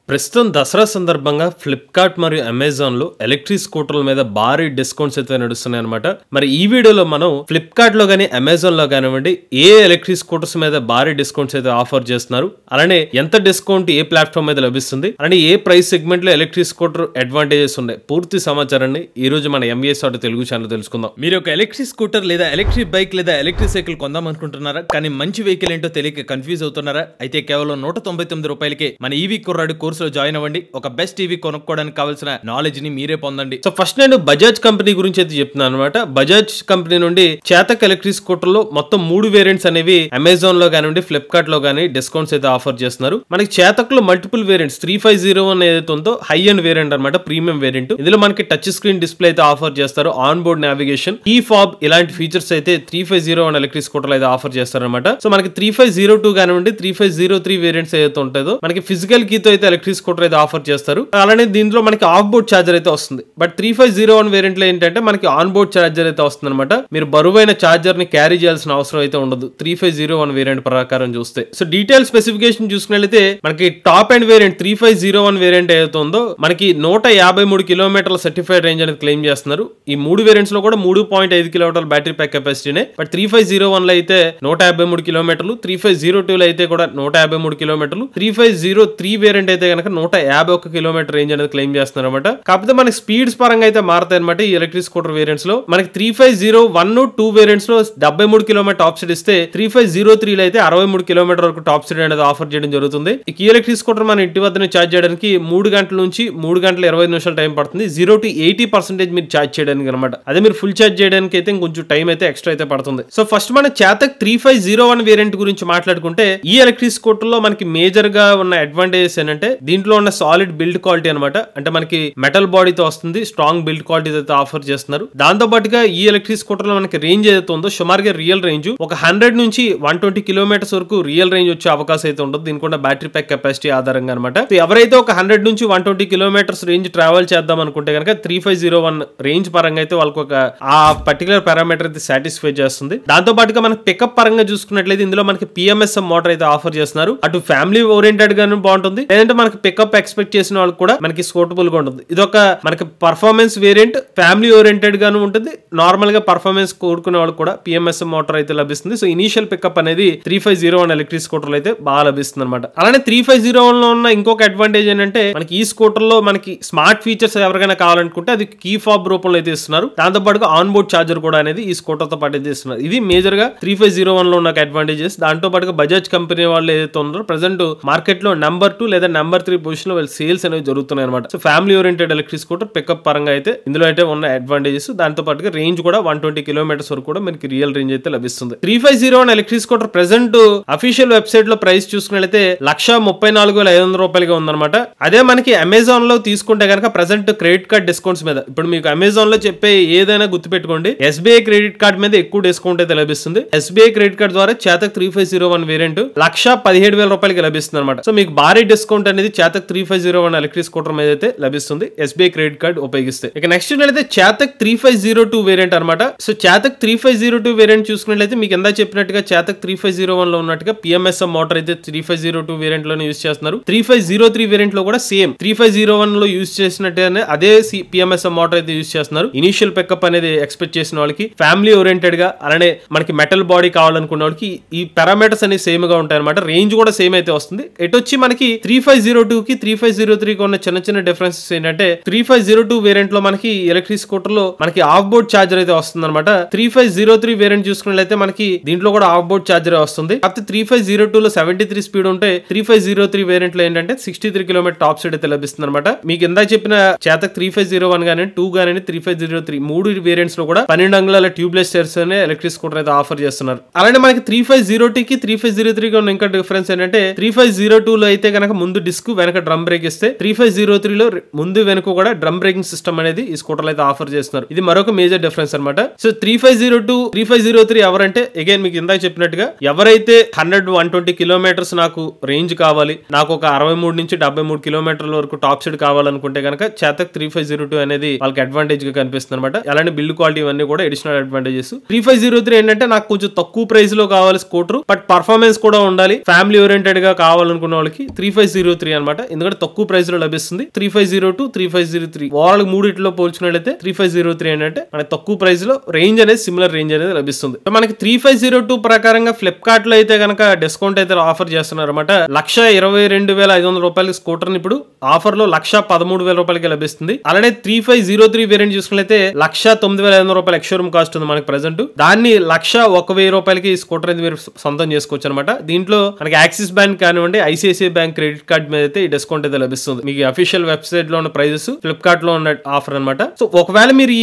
ప్రస్తుతం దసరా సందర్భంగా ఫ్లిప్కార్ట్ మరియు అమెజాన్ లో ఎలక్ట్రిక్ స్కూటర్ల మీద భారీ డిస్కౌంట్స్ అయితే నడుస్తున్నాయి అనమాట. మరి ఈ వీడియోలో మనం ఫ్లిప్కార్ట్ లో గానీ అమెజాన్ లో కానివ్వండి ఏ ఎలక్ట్రిక్ స్కూటర్స్ మీద భారీ డిస్కౌంట్స్ అయితే ఆఫర్ చేస్తున్నారు, అలానే ఎంత డిస్కౌంట్ ఏ ప్లాట్ఫామ్ మీద లభిస్తుంది, అలానే ఏ ప్రైస్ సెగ్మెంట్ లో ఎలక్ట్రిక్ స్కూటర్ అడ్వాంటేజెస్ ఉన్నాయి, పూర్తి సమాచారాన్ని ఈ రోజు మన ఎంవిఎస్ ఆటో తెలుగు ఛానల్ తెలుసుకుందాం. మీరు ఒక ఎలక్ట్రిక్ స్కూటర్ లేదా ఎలక్ట్రిక్ బైక్ లేదా ఎలక్ట్రిక్ సైకిల్ కొందాం అనుకుంటున్నారా, కానీ మంచి వెహికల్ ఏంటో తెలియక కన్ఫ్యూజ్ అవుతున్నారా? అయితే కేవలం 199 రూపాయలకే మన ఈవీ కుర్రాడు కోర్సులో జాయిన్ అవ్వండి. ఒక బెస్ట్ టీవీ కొనుక్కోవడానికి కావాల్సిన నాలెడ్జ్ ని మీరే పొందండి. సో ఫస్ట్ నేను బజాజ్ కంపెనీ గురించి అయితే చెప్తున్నాను అనమాట. బజాజ్ కంపెనీ నుండి చేతక్ ఎలక్ట్రిక్ స్కూటర్ లో మొత్తం 3 వేరియంట్స్ అనేవి అమెజాన్ లో కానివ్వండి ఫ్లిప్కార్ట్ లో కానీ డిస్కౌంట్స్ అయితే ఆఫర్ చేస్తున్నారు. మనకి చేతక్ లో మల్టిపుల్ వేరియంట్స్ 3501 ఏదైతే ఉందో హై అండ్ వేరియంట్ అనమాట, ప్రీమియం వేరియంట్. ఇందులో మనకి టచ్ స్క్రీన్ డిస్ప్లే అయితే ఆఫర్ చేస్తారు, ఆన్ బోర్డ్ నావిగేషన్, ఈ ఫాబ్ ఇలాంటి ఫీచర్స్ అయితే 3501 ఎలక్ట్రిక్ స్కూటర్ అయితే ఆఫర్ చేస్తారనమాట. సో మనకి 3502 కానివ్వండి 3503 వేరియంట్స్ ఏదైతే ఉంటుందో మనకి ఫిజికల్ కీతో అయితే ఎలక్ట్రిక్ స్కూటర్ అయితే ఆఫర్ చేస్తారు. అలానే దీంట్లో మనకి ఆఫ్ బోర్డ్ ఛార్జర్ అయితే వస్తుంది. బట్ 3501 వేరియంట్ లో ఏంటంటే మనకి ఆన్ బోర్డ్ ఛార్జర్ అయితే వస్తుంది అనమాట. మీరు బరువైన ఛార్జర్ ని క్యారీ చేయాల్సిన అవసరం అయితే ఉండదు 3501 వేరియంట్ ప్రకారం చూస్తే. సో డీటెయిల్ స్పెసిఫికేషన్ చూసుకున్నట్లయితే మనకి టాప్ అండ్ వేరియంట్ 3501 వేరియంట్ ఏదైతే ఉందో మనకి 153 కిలోమీటర్ల సర్టిఫైడ్ రేంజ్ అనేది క్లెయిమ్ చేస్తున్నారు. ఈ 3 వేరియంట్స్ లో కూడా 3.5 కిలోమీటర్ల బ్యాటరీ ప్యాక్ కెపాసిటీనే. బట్ 3501 లో అయితే 153 కిలోమీటర్లు, 3502 లో అయితే కూడా 153 కిలోమీటర్లు, 3503 వేరియంట్ అయితే కనుక 151 కిలోమీటర్ రేంజ్ అనేది క్లెయిమ్ చేస్తున్నారు అనమాట. కాకపోతే మనకి స్పీడ్స్ పరంగా అయితే మారుతాయి అనమాట. ఈ ఎలక్ట్రిక్ స్కూటర్ వేరియంట్స్ లో మనకి 3501-2 వేరియంట్స్ లో 73 కిలోమీటర్ టాప్ స్పీడ్ ఇస్తే 3503 లో అయితే 63 కిలోమీటర్ వరకు టాప్ స్పీడ్ అనేది ఆఫర్ చేయడం జరుగుతుంది. ఈ ఎలక్ట్రిక్ స్కూటర్ మన ఇంటి వద్దనే ఛార్జ్ చేయడానికి 3 గంటల నుంచి 3 గంటల 20 నిమిషాలు టైం పడుతుంది. 0 to 80% మీరు ఛార్జ్ చేయడానికి అనమాట. అదే మీరు ఫుల్ ఛార్జ్ చేయడానికి అయితే కొంచెం టైం అయితే ఎక్స్ట్రా అయితే పడుతుంది. సో ఫస్ట్ మన చేతక్ 3501 వేరియంట్ గురించి మాట్లాడుకుంటే ఈ ఎలక్ట్రిక్ స్కూటర్ లో మనకి మేజర్ గా ఉన్న అడ్వాంటేజెస్ ఏంటంటే దీంట్లో ఉన్న సాలిడ్ బిల్డ్ క్వాలిటీ అనమాట. అంటే మనకి మెటల్ బాడీతో వస్తుంది, స్ట్రాంగ్ బిల్డ్ క్వాలిటీ అయితే ఆఫర్ చేస్తున్నారు. దాంతో పాటుగా ఈ ఎలక్ట్రిక్ స్కూటర్ లో మనకి రేంజ్ ఏదైతే ఉందో సుమారుగా రియల్ రేంజ్ ఒక 100 నుంచి 120 కిలోమీటర్స్ వరకు రియల్ రేంజ్ వచ్చే అవకాశం అయితే ఉంటుంది దీనికి బ్యాటరీ ప్యాక్ కెపాసిటీ ఆధారంగా అనమాట. ఎవరైతే ఒక 100 నుంచి 120 కిలోమీటర్స్ రేంజ్ ట్రావెల్ చేద్దాం అనుకుంటే కనుక 3501 రేంజ్ పరంగా అయితే వాళ్ళకి ఒక ఆ పర్టికులర్ పారామీటర్ అయితే సాటిస్ఫై చేస్తుంది. దాంతో పాటుగా మనకి పికప్ పరంగా చూసుకున్నట్లయితే ఇందులో మనకి పిఎంఎస్ఎం మోటార్ అయితే ఆఫర్ చేస్తున్నారు. అటు ఫ్యామిలీ ఓరియంటెడ్ గాను బాగుంటుంది, లేదంటే మనకి పికప్ ఎక్స్పెక్ట్ చేసిన వాళ్ళకి కూడా మనకి సూటబుల్ గా ఉంటుంది. ఇదొక మనకి పర్ఫార్మెన్స్ వేరియంట్, ఫ్యామిలీ ఓరియంటెడ్ గాను ఉంటుంది, నార్మల్ గా పర్ఫార్మెన్స్ కోరుకునే వాళ్ళకి కూడా పిఎంఎస్ఎం మోటార్ అయితే లభిస్తుంది. సో ఇనిషియల్ పికప్ అనేది 3501 ఎలక్ట్రిక్ స్కూటర్ అయితే బాగా లభిస్తుంది అనమాట. అలానే 3501 లో ఉన్న ఇంకొక అడ్వాంటేజ్ ఏంటంటే మనకి ఈ స్కూటర్ లో మనకి స్మార్ట్ ఫీచర్స్ ఎవరికైనా కావాలనుకుంటే అది కీ ఫాబ్ రూపంలో అయితే ఇస్తున్నారు. దాంతో పాటుగా ఆన్ బోర్డ్ ఛార్జర్ కూడా అనేది ఈ స్కూటర్ తో పాటు అయితే ఇస్తున్నారు. ఇది మేజర్ గా 3501 లో ఉన్న అడ్వాంటేజెస్. దాంతో పాటుగా బజాజ్ కంపెనీ వాళ్ళు ఏదైతే ఉన్నారో ప్రెసెంట్ మార్కెట్ లో నెంబర్ 2 లేదా నెంబర్ 3 పొజిషన్ లో సేల్స్ అనేవి జరుగుతున్నాయి అనమాట. So family oriented electric scooter pickup పరంగా అయితే ఇందులో అయితే ఉన్న అడ్వాంటేజెస్. దాంతో పాటుగా రేంజ్ కూడా 120 కిలోమీటర్స్ వరకు కూడా మనకి రియల్ రేంజ్ అయితే లభిస్తుంది. 3501 electric scooter present official website లో ప్రైస్ చూసుకున్నట్లయితే 134,500 రూపాయలుగా ఉందన్నమాట. అదే మనకి అమెజాన్ లో తీసుకుంటే కనుక ప్రెసెంట్ క్రెడిట్ కార్డ్ డిస్కౌంట్స్ మీద ఇప్పుడు మీకు అమెజాన్ లో చెప్పే ఏదైనా గుర్తుపెట్టుకోండి, ఎస్బీఐ క్రెడిట్ కార్డ్ మీద ఎక్కువ డిస్కౌంట్ అయితే లభిస్తుంది. ఎస్బీఐ క్రెడిట్ కార్డ్ ద్వారా చేతక్ 3501 వేరియంట్ 1,17,000 రూపాయలకి లభిస్తుంది అనమాట. సో మీకు భారీ డిస్కౌంట్ అనేది చేతక్ 3501 ఎలక్ట్రిక్ స్కూటర్ మీద అయితే లభిస్తుంది ఎస్బీఐ క్రెడిట్ కార్డ్ ఉపయోగిస్తే. ఇక నెక్స్ట్ అయితే చేతక్ 3502 వేరియంట్ అనమాట. సో చేతక్ 3502 వేరియంట్ చూసుకున్నట్లయితే మీకు ఎంత చెప్పినట్టుగా చేతక్ 3501 లో ఉన్నట్టుగా పిఎంఎస్ఎం మోటార్ అయితే 3502 వేరియంట్ లోనే యూజ్ చేస్తున్నారు. 3503 వేరియంట్ లో కూడా సేమ్ 3501 లో యూజ్ చేసినట్టుగానే అదే పిఎంఎస్ఎం మోటార్ అయితే యూజ్ చేస్తున్నారు. ఇనిషియల్ పికప్ అనేది ఎక్స్పెక్ట్ చేసిన వాళ్ళకి, ఫ్యామిలీ ఓరియంటెడ్ గా అలానే మనకి మెటల్ బాడీ కావాలనుకున్న వాళ్ళకి ఈ పారామీటర్స్ అనేవి సేమ్ గా ఉంటాయి అనమాట. రేంజ్ కూడా సేమ్ అయితే వస్తుంది. ఎటు వచ్చి మనకి 3502 కి 3503 కి ఉన్న చిన్న చిన్న డిఫరెన్సెస్ ఏంటంటే 3502 వేరియంట్ లో మనకి ఎలక్ట్రిక్ స్కూటర్ లో మనకి ఆఫ్ బోర్డ్ ఛార్జర్ అయితే వస్తుంది అనమాట. 3503 వేరియంట్ చూసుకున్నట్లయితే మనకి దీంట్లో కూడా ఆఫ్ బోర్డ్ ఛార్జర్ వస్తుంది. కాకపోతే 3502 లో 73 స్పీడ్ ఉంటే 3503 వేరియంట్ లో ఏంటంటే 63 కిలోమీటర్ టాప్ స్పీడ్ అయితే లభిస్తుంది అనమాట. మీకు ఇందాక చెప్పిన చేతక్ 3501 గానీ 2 గానీ 3503 3 వేరియంట్స్ లో కూడా 12 అంగుళాల ట్యూబ్లెస్ టైర్స్ అనే ఎలక్ట్రిక్ స్కూటర్ అయితే ఆఫర్ చేస్తున్నారు. అలానే మనకి 3502 కి 3503 కి ఉన్న ఇంకా డిఫరెన్స్ ఏంటంటే 3502 లో అయితే కనుక ముందు డిస్క్ వెనక డ్రమ్ బ్రేక్ ఇస్తే 3503 లో ముందు వెనుక కూడా డ్రమ్ బ్రేకింగ్ సిస్టమ్ అనేది ఈ స్కూటర్ అయితే ఆఫర్ చేస్తున్నారు. ఇది మరొక మేజర్ డిఫరెన్స్ అనమాట. సో 3502 3503 ఎవరంటే అగైన్ మీకు ఇందాక చెప్పినట్టుగా ఎవరైతే 100-120 కిలోమీటర్స్ నాకు రేంజ్ కావాలి, నాకు ఒక 63 నుంచి 73 కిలోమీటర్ల వరకు టాప్ స్పీడ్ కావాలనుకుంటే కనుక చేతక్ 3502 అనేది వాళ్ళకి అడ్వాంటేజ్ గా కనిపిస్తుంది అనమాట. అలానే బిల్డ్ క్వాలిటీ ఇవన్నీ కూడా అడిషనల్ అడ్వాంటేజెస్. 3503 ఏంటంటే నాకు కొంచెం తక్కువ ప్రైస్ లో కావాలి స్కూటర్, బట్ పర్ఫార్మెన్స్ కూడా ఉండాలి, ఫ్యామిలీ ఓరియంటెడ్ గా కావాలనుకున్న వాళ్ళకి 3503 అనమాట. ఎందుకంటే తక్కువ ప్రైస్ లో లభిస్తుంది. 3502, 3503 ఓవరాల్ మూడిట్లో పోల్చుకున్నట్లయితే 3503 ఏంటంటే మనకి తక్కువ ప్రైస్ లో రేంజ్ అనేది సిమిలర్ రేంజ్ అనేది లభిస్తుంది. మనకి 3502 ప్రకారంగా ఫ్లిప్కార్ట్ లో అయితే కనుక డిస్కౌంట్ అయితే ఆఫర్ చేస్తున్నారు అనమాట. 1,22,500 రూపాయల స్కూటర్ ని ఇప్పుడు ఆఫర్ లో 1,13,000 రూపాయలకి లభిస్తుంది. అలానే 3503 వేరియంట్ చూసుకున్నట్లయితే 1,09,500 రూపాయలు ఎక్స్‌షోరూమ్ కాస్ట్ ఉంది మనకి ప్రెసెంట్. దాన్ని 1,01,000 రూపాయలకి ఈ స్కూటర్ అనేది మీరు సొంతం చేసుకోవచ్చు అనమాట. దీంట్లో మనకి యాక్సిస్ బ్యాంక్ కానివ్వండి, ఐసిఐసిఐ బ్యాంక్ క్రెడిట్ కార్డ్ మీద అయితే ఈ డిస్కౌంట్ అయితే లభిస్తుంది. మీకు అఫీషియల్ వెబ్సైట్ లో ఉన్న ప్రైజెస్, ఫ్లిప్కార్ట్ లో ఉన్న ఆఫర్ అనమాట. సో ఒకవేళ మీరు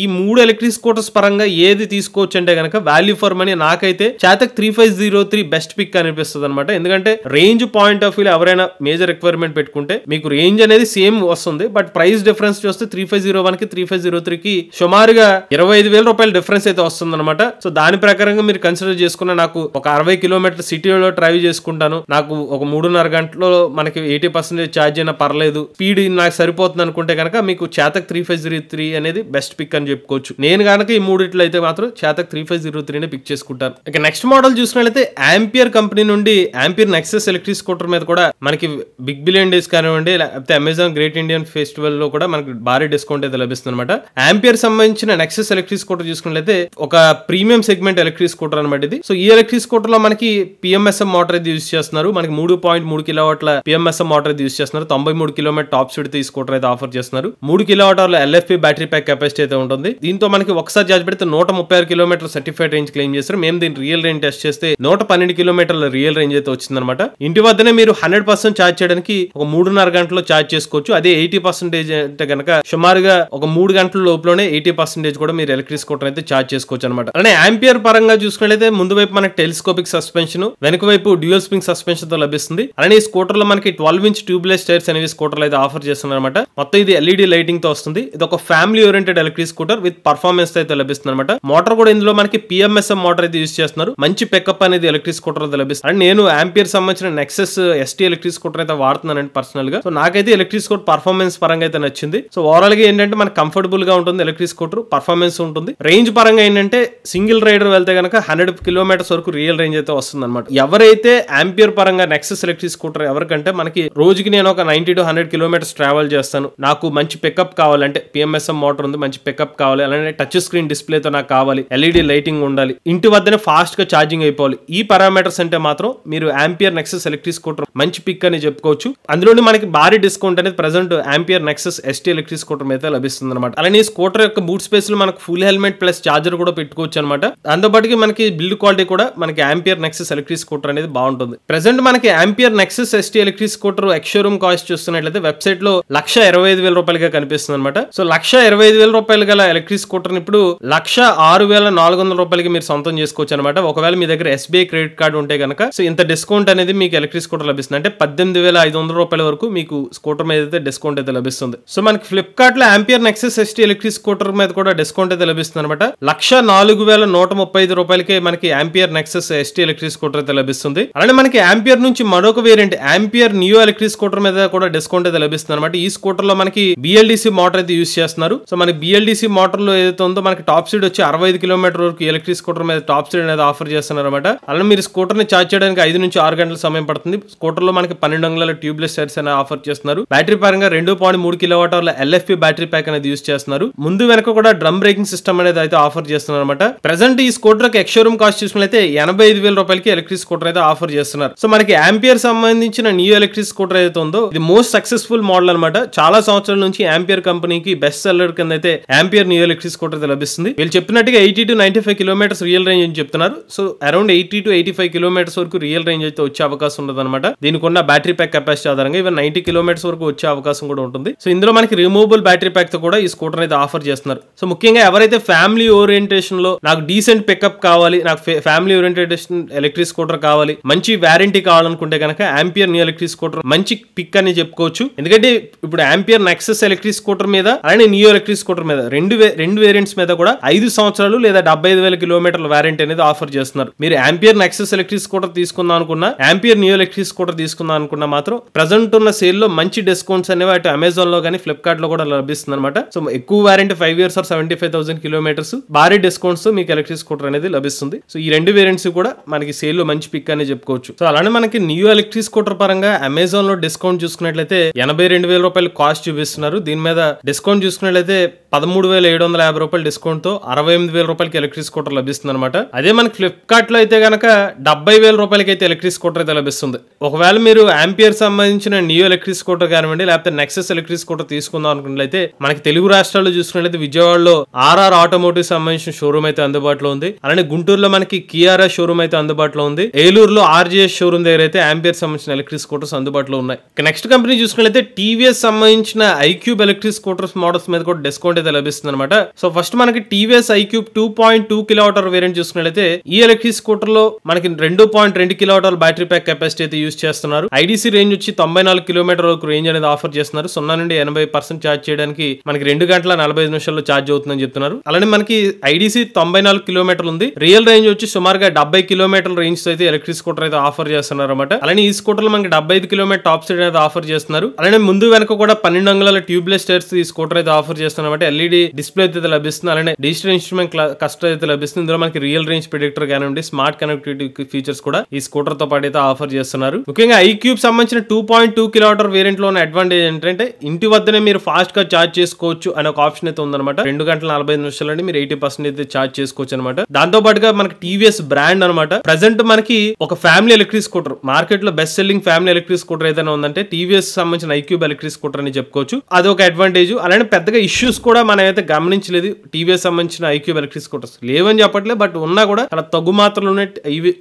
ఈ 3 ఎలక్ట్రిక్ స్కూటర్స్ పరంగా ఏది తీసుకోవచ్చు అంటే కనుక వాల్యూ ఫర్ మనీ నాకైతే చేతక్ 3503 బెస్ట్ పిక్ అనిపిస్తుంది అనమాట. ఎందుకంటే రేంజ్ పాయింట్ ఆఫ్ వ్యూ ఎవరైనా మేజర్ రిక్వైర్మెంట్ పెట్టుకుంటే మీకు రేంజ్ అనేది సేమ్ వస్తుంది. బట్ ప్రైస్ డిఫరెన్స్ చూస్తే 3501 కి 3503 కి సుమారుగా 25,000 రూపాయల డిఫరెన్స్ అయితే వస్తుంది అనమాట. సో దాని ప్రకారంగా మీరు కన్సిడర్ చేసుకున్న నాకు ఒక 60 కిలోమీటర్ సిటీలో డ్రైవ్ చేసుకుంటాను, నాకు ఒక 3.5 గంటలో మనకి 80% ఛార్జ్ అయినా పర్లేదు, స్పీడ్ నాకు సరిపోతుంది అనుకుంటే కనుక మీకు చేతక్ 3503 అనేది బెస్ట్ పిక్ అని చెప్పుకోవచ్చు. నేను కనుక ఈ మూడిట్లో అయితే మాత్రం చేతక్ 3503 పిక్ చేసుకుంటాను. ఇక నెక్స్ట్ మోడల్ చూసినట్లయితే ఆంపియర్ కంపెనీ నుండి ఆంపియర్ నెక్సస్ ఎలక్ట్రిక్ స్కూటర్ మీద కూడా మనకి బిగ్ బిలియన్ డేస్ కానివ్వండి, లేకపోతే అమెజాన్ గ్రేట్ ఇండియన్ ఫెస్టివల్ లో కూడా మనకి భారీ డిస్కౌంట్ అయితే లభిస్తుంది అనమాట. ఆంపియర్ సంబంధించిన నెక్సస్ ఎలక్ట్రిక్ స్కూటర్ చూసుకున్నట్లయితే ఒక ప్రీమియం సెగ్మెంట్ ఎలక్ట్రిక్ స్కూటర్ అనమాట ఇది. సో ఈ ఎలక్ట్రిక్ స్కూటర్ లో మనకి పిఎంఎస్ఎం మోటార్ అయితే యూజ్ చేస్తున్నారు. మనకి 3.3 కిలోవాట్ల పిఎంఎస్ఎం మోటార్ అయితే యూజ్ చేస్తున్నారు. 93 కిలోమీటర్ టాప్ స్పీడ్ ఈ స్కూటర్ అయితే ఆఫర్ చేస్తున్నారు. 3 కిలోవాట్ల ఎల్ఎఫ్పి బ్యాటరీ ప్యాక్ కెపాసిటీ అయితే ఉంటుంది. దీంతో మనకి ఒకసారి ఛార్జ్ పెడితే 136 కిలోమీటర్ సర్టిఫైడ్ రేంజ్ క్లెయిమ్ చేస్తారు. మేము దీని రియల్ రేంజ్ టెస్ట్ చేస్తే 112 కిలోమీటర్ల రియల్ రేంజ్ అయితే వచ్చిందనమాట. ఇంటి వద్దనే మీరు 100% ఛార్జ్ చేయడానికి ఒక 3.5 గంటల్లో ఛార్జ్ చేసుకోవచ్చు. అదే 80% అంటే కనుక సుమారుగా ఒక 3 గంటల లోపలనే 80% కూడా మీరు ఎలక్ట్రిక్ స్కూటర్ అయితే ఛార్జ్ చేసుకోవచ్చు అనమాట. అలానే ఆంపియర్ పరంగా చూసుకున్నట్లయితే ముందు వైపు మనకి టెలిస్కోపిక్ సస్పెన్షన్, వెనుక వైపు డ్యూయల్ స్ప్రింగ్ సస్పెన్షన్ తో లభిస్తుంది. అలానే ఈ స్కూటర్ లో మనకి 12 ఇంచ్ ట్యూబ్లెస్ టైర్స్ అనేవి స్కూటర్ అయితే ఆఫర్ చేస్తున్నారు అనమాట. మొత్తం ఇది ఎల్ఈడి లైటింగ్ తో వస్తుంది. ఇది ఒక family oriented electric scooter with performance అయితే లభిస్తుంది అనమాట. మోటార్ కూడా ఇందులో మనకి పిఎంఎస్ఎం మోటార్ అయితే యూజ్ చేస్తున్నారు. మంచి పికప్ అనేది ఎలక్ట్రిక్ స్కూటర్ అయితే లభిస్తుంది. అండ్ నేను ఆంపియర్ సంబంధించిన నెక్సస్ ఎస్టీ ఎలక్ట్రిక్ స్కూటర్ అయితే వాడుతున్నానండి పర్సనల్ గా. సో నాకైతే ఎలక్ట్రిక్ స్కూటర్ పర్ఫార్మెన్స్ పరంగా అయితే నచ్చింది. సో ఓవరాల్ గా ఏంటంటే మనకి కంఫర్టబుల్ గా ఉంటుంది ఎలక్ట్రిక్ స్కూటర్, పర్ఫార్మెన్స్ ఉంటుంది. రేంజ్ పరంగా ఏంటంటే సింగిల్ రైడర్ వెళ్తే కనుక 100 కిలోమీటర్స్ వరకు రియల్ రేంజ్ అయితే వస్తుంది అనమాట. ఎవరైతే ఆంపియర్ పరంగా నెక్సస్ ఎలక్ట్రిక్ స్కూటర్ ఎవరికంటే మనకి రోజుకి నేను ఒక 90 to 100 కిలోమీటర్స్ ట్రావెల్ చేస్తాను, నాకు మంచి పికప్ కావాలంటే పిఎంఎస్ఎం మోటార్ ఉంది, మంచి పికప్ కావాలి, అలానే టచ్ స్క్రీన్ డిస్ప్లేతో నాకు కావాలి, ఎల్ఈడి లైటింగ్ ఉండాలి, ఇంటి వద్దనే ఫాస్ట్ గా ఛార్జింగ్ అయిపోవాలి, ఈ పారామీటర్స్ అంటే మాత్రం మీరు ఆంపియర్ నెక్సస్ ఎలక్ట్రిక్ స్కూటర్ మంచి పిక్ అని చెప్పుకోవచ్చు. అందులోని మనకి భారీ డిస్కౌంట్ అనేది present ampere Nexus ST electric scooter మీద లభిస్తుంది అనమాట. అలానే ఈ స్కూటర్ యొక్క బూట్ స్పేస్ లో మనకు ఫుల్ హెల్మెట్ ప్లస్ చార్జర్ కూడా పెట్టుకోవచ్చు అనమాట. దాంతోపాటుకి మనకి బిల్డ్ క్వాలిటీ కూడా మనకి ఆంపియర్ నెక్సస్ ఎలక్ట్రిక్ స్కూటర్ అనేది బాగుంటుంది. ప్రెసెంట్ మనకి ampere Nexus ST electric scooter ex-showroom cost చూస్తున్నట్లయితే వెబ్సైట్ లో 1,25,000 రూపాయలుగా కనిపిస్తుంది అనమాట. సో 1,25,000 రూపాయలు గల ఎలక్ట్రిక్ స్కూటర్ ఇప్పుడు 1,06,400 రూపాయలకి మీరు సొంతం చేసుకోవచ్చు అనమాట. ఒకవేళ మీ దగ్గర ఎస్బీఐ క్రెడిట్ కార్డు ఉంటే కనుక సో ఇంత డిస్కౌంట్ అనేది మీకు ఎలక్ట్రిక్ స్కూటర్ లభిస్తుంది. అంటే 18,500 రూపాయల వరకు మీకు స్కూటర్ మీద అయితే డిస్కౌంట్ అయితే లభిస్తుంది. సో మనకి ఫ్లిప్కార్ట్ లో ampere Nexus ST electric scooter మీద కూడా డిస్కౌంట్ అయితే లభిస్తుంది అనమాట. 1,04,135 రూపాయలకే మనకి ampere Nexus ST electric scooter అయితే లభిస్తుంది. అలానే మనకి ఆంపియర్ నుంచి మరొక variant ampere neo electric scooter మీద కూడా డిస్కౌంట్ అయితే లభిస్తుంది అనమాట. ఈ స్కూటర్ లో మనకి బిఎల్డిసి మోటార్ అయితే యూజ్ చేస్తున్నారు. సో మనకి బిఎల్డిసి మోటార్ లో ఏదైతే ఉందో మనకి టాప్ స్పీడ్ వచ్చి 65 కిలోమీటర్ వరకు ఎలక్ట్రిక్ స్కూటర్ మీద టాప్ స్పీడ్ అనేది ఆఫర్ చేస్తున్నారు అనమాట. అలానే మీరు స్కూటర్ ని ఛార్జ్ చేయడానికి 5 నుంచి 6 గంటల సమయం పడుతుంది. స్కూటర్ లో మనకి 12 అంగుళాల ట్యూబ్లెస్ టైర్స్ అనేది ఆఫర్ చేస్తున్నారు. బ్యాటరీ పరంగా 2.3 కిలోవాట్ల ఎల్ఎఫ్పి బ్యాటరీ ప్యాక్ అనేది యూజ్ చేస్తున్నారు. ముందు వెనక కూడా డ్రమ్ బ్రేకింగ్ సిస్టమ్ అనేది అయితే ఆఫర్ చేస్తున్నారు అనమాట. ప్రెసెంట్ ఈ స్కూటర్ కి ఎక్స్‌షోరూమ్ కాస్ట్ చూసుకున్నట్లయితే 85,000 రూపాయలకి ఎలక్ట్రిక్ స్కూటర్ అయితే ఆఫర్ చేస్తున్నారు. సో మనకి ఆంపియర్ సంబంధించిన నియో ఎలక్ట్రిక్ స్కూటర్ ఏదైతే ఉందో ఇది మోస్ట్ సక్సెస్ఫుల్ మోడల్ అనమాట. చాలా సంవత్సరాల నుంచి ఆంపియర్ కంపెనీకి బెస్ట్ సెల్లర్ కింద అయితే ఆంపియర్ నియో ఎలక్ట్రిక్ స్కూటర్ అయితే లభిస్తుంది. వీళ్ళు చెప్పినట్టుగా 80 to 95 కిలోమీటర్స్ రియల్ రేంజ్ అని చెప్తున్నారు. సో అరౌండ్ 80 to 85 కిలోమీటర్స్ వరకు రియల్ రేంజ్ అయితే వచ్చే అవకాశం ఉండదు అనమాట. దీనికి ఉన్న బ్యాటరీ ప్యాక్ కెపాసిటీ ఆధారంగా ఈవెన్ 90 కిలోమీటర్స్ వరకు వచ్చే అవకాశం కూడా ఉంటుంది. సో ఇందులో మనకి రిమూవబుల్ బ్యాటరీ ప్యాక్ తో కూడా ఈ స్కూటర్ అయితే ఆఫర్ చేస్తున్నారు. సో ముఖ్యంగా ఎవరైతే ఫ్యామిలీ ఓరియంటేషన్ లో నాకు డీసెంట్ పికప్ కావాలి, నాకు ఫ్యామిలీ ఓరియంటేషన్ ఎలక్ట్రిక్ స్కూటర్ కావాలి, మంచి వారంటీ కావాలనుకుంటే కనుక ఆంపియర్ నియో ఎలక్ట్రిక్ స్కూటర్ మంచి పిక్ అని చెప్పుకోవచ్చు. ఎందుకంటే ఇప్పుడు ఆంపియర్ నెక్సస్ ఎలక్ట్రిక్ స్కూటర్ మీద అలానే నియో ఎలక్ట్రిక్ స్కూటర్ మీద రెండు వేరియంట్స్ మీద కూడా 5 సంవత్సరాలు లేదా 75,000 కిలోమీటర్ల వారంటీ అనేది ఆఫర్ చేస్తున్నారు. మీరు ఆంపియర్ నెక్సస్ ఎలక్ట్రిక్ స్కూటర్ తీసుకుందాం అనుకున్నా, ఆంపియర్ నియో ఎలక్ట్రిక్ స్కూటర్ తీసుకుందాం అనుకున్నా మాత్రం ప్రెసెంట్ ఉన్న సేల్ లో మంచి డిస్కౌంట్స్ అనేవి అటు అమెజాన్ లో కానీ ఫ్లిప్కార్ట్ లో కూడా లభిస్తుంది అనమాట. సో ఎక్కువ వారంటీ 5 years or 75,000 కిలోమీటర్స్ భారీ డిస్కౌంట్స్ తో మీకు ఎలక్ట్రిక్ స్కూటర్ అనేది లభిస్తుంది. సో ఈ రెండు వేరియంట్స్ కూడా మనకి సేల్ లో మంచి పిక్ అని చెప్పుకోవచ్చు. సో అలానే మనకి నియో ఎలక్ట్రిక్ స్కూటర్ పరంగా అమెజాన్ లో డిస్కౌంట్ చూసుకున్నట్లయితే 82,000 రూపాయలు కాస్ట్ చూపిస్తున్నారు. దీని మీద డిస్కౌంట్ చూసుకున్నట్లయితే 13,750 రూపాయలు డిస్కౌంట్ తో 68,000 రూపాయలకి ఎలక్ట్రిక్ స్కూటర్ లభిస్తుంది అనమాట. అదే మనకి ఫ్లిప్కార్ట్ లో అయితే గనక 70,000 రూపాయలకి అయితే ఎలక్ట్రిక్ స్కూటర్ అయితే లభిస్తుంది. ఒకవేళ మీరు ఆంపియర్ సంబంధించిన నియో ఎలక్ట్రిక్ స్కూటర్ కానివ్వండి, లేకపోతే నెక్సస్ ఎలక్ట్రిక్ స్కూటర్ తీసుకుందాం అనుకున్నట్లయితే మనకి తెలుగు రాష్ట్రాల్లో చూసుకున్నట్లయితే విజయవాడలో ఆర్ఆర్ ఆటోమోటివ్ సంబంధించిన షోరూమ్ అయితే అందుబాటులో ఉంది. అలానే గుంటూరులో మనకి కియారా షోరూమ్ అయితే అందుబాటులో ఉంది. ఏలూరులో ఆర్జీఎస్ షోరూమ్ దగ్గర అయితే ఆంపియర్ సంబంధించిన ఎలక్ట్రిక్ స్కూటర్స్ అందుబాటులో ఉన్నాయి. నెక్స్ట్ కంపెనీ చూసుకున్నట్లయితే టీవీఎస్ సంబంధించిన ఐక్యూబ్ ఎలక్ట్రిక్ స్కూటర్స్ మోడల్స్ మీద కూడా డిస్కౌంట్ అయితే లభిస్తుంది అనమాట. సో ఫస్ట్ మనకి టీవీఎస్ ఐక్యూబ్ 2.2 కిలోవాట్ వేరియంట్ చూసుకున్నట్లయితే ఈ ఎలక్ట్రిక్ స్కూటర్ లో మనకి 2.2 కిలోవాట్ బ్యాటరీ ప్యాక్ కెపాసిటీ అయితే యూజ్ చేస్తున్నారు. ఐడీసీ రేంజ్ వచ్చి 94 కిలోమీటర్ వరకు రేంజ్ అనేది ఆఫర్ చేస్తున్నారు. 0 నుండి 80% ఛార్జ్ చేయడానికి మనకి 2 గంటల 45 నిమిషాల్లో ఛార్జ్ అవుతుందని చెప్తున్నారు. అలానే మనకి ఐడీసీ 94 కిలోమీటర్లు ఉంది. రియల్ రేంజ్ వచ్చి సుమారుగా 70 కిలోమీటర్ల రేంజ్ అయితే ఎలక్ట్రిక్ స్కూటర్ అయితే ఆఫర్ చేస్తున్నారు అనమాట. అలానే ఈ స్కూటర్ లో మనకి 75 కిలోమీటర్ టాప్ స్పీడ్ అయితే ఆఫర్ చేస్తున్నారు. అలానే ముందు వెనక కూడా 12 అంగుళాల ట్యూబ్లెస్ టైర్స్ ఈ స్కూటర్ అయితే ఆఫర్ చేస్తున్నారు. ఎల్ఈడి డిస్ప్లే అయితే లభిస్తుంది. అలానే డిజిటల్ ఇన్స్ట్రుమెంట్ కస్టర్ అయితే లభిస్తుంది. ఇందులో మనకి రియల్ రేంజ్ ప్రిడిక్టర్ కానివ్వండి, స్మార్ట్ కనెక్టివిటీ ఫీచర్స్ కూడా ఈ స్కూటర్ తో పాటు అయితే ఆఫర్ చేస్తున్నారు. ముఖ్యంగా ఐక్యూబ్ సంబంధించిన 2.2 కిలోవాట్ వేరియంట్ లో ఉన్న అడ్వాంటేజ్ ఏంటంటే ఇంటి వద్దనే మీరు ఫాస్ట్ గా ఛార్జ్ చేసుకోవచ్చు అనే ఒక ఆప్షన్ అయితే ఉందన్నమాట. 2 గంటల 45 నిమిషాలని మీరు 80% అయితే ఛార్జ్ చేసుకోవచ్చు అనమాట. దాంతో పాటుగా మనకి టీవీఎస్ బ్రాండ్ అనమాట. ప్రెసెంట్ మనకి ఒక ఫ్యామిలీ ఎలక్ట్రిక్ స్కూటర్ మార్కెట్ లో best selling family electric scooter ఏదైనా ఉందంటే టీవీఎస్ సంబంధించిన ఐక్యూబ్ ఎలక్ట్రిక్ స్కూటర్ అని చెప్పుకోవచ్చు. అది ఒక అడ్వాంటేజ్. అలానే పెద్దగా ఇష్యూస్ కూడా మనం అయితే గమనించలేదు. టీవీఎస్ సంబంధించిన ఐక్యూబ్ ఎలక్ట్రిక్ స్కూటర్స్ లేవని చెప్పట్లేదు, బట్ ఉన్నా కూడా చాలా తగ్గు మాత్రలోనే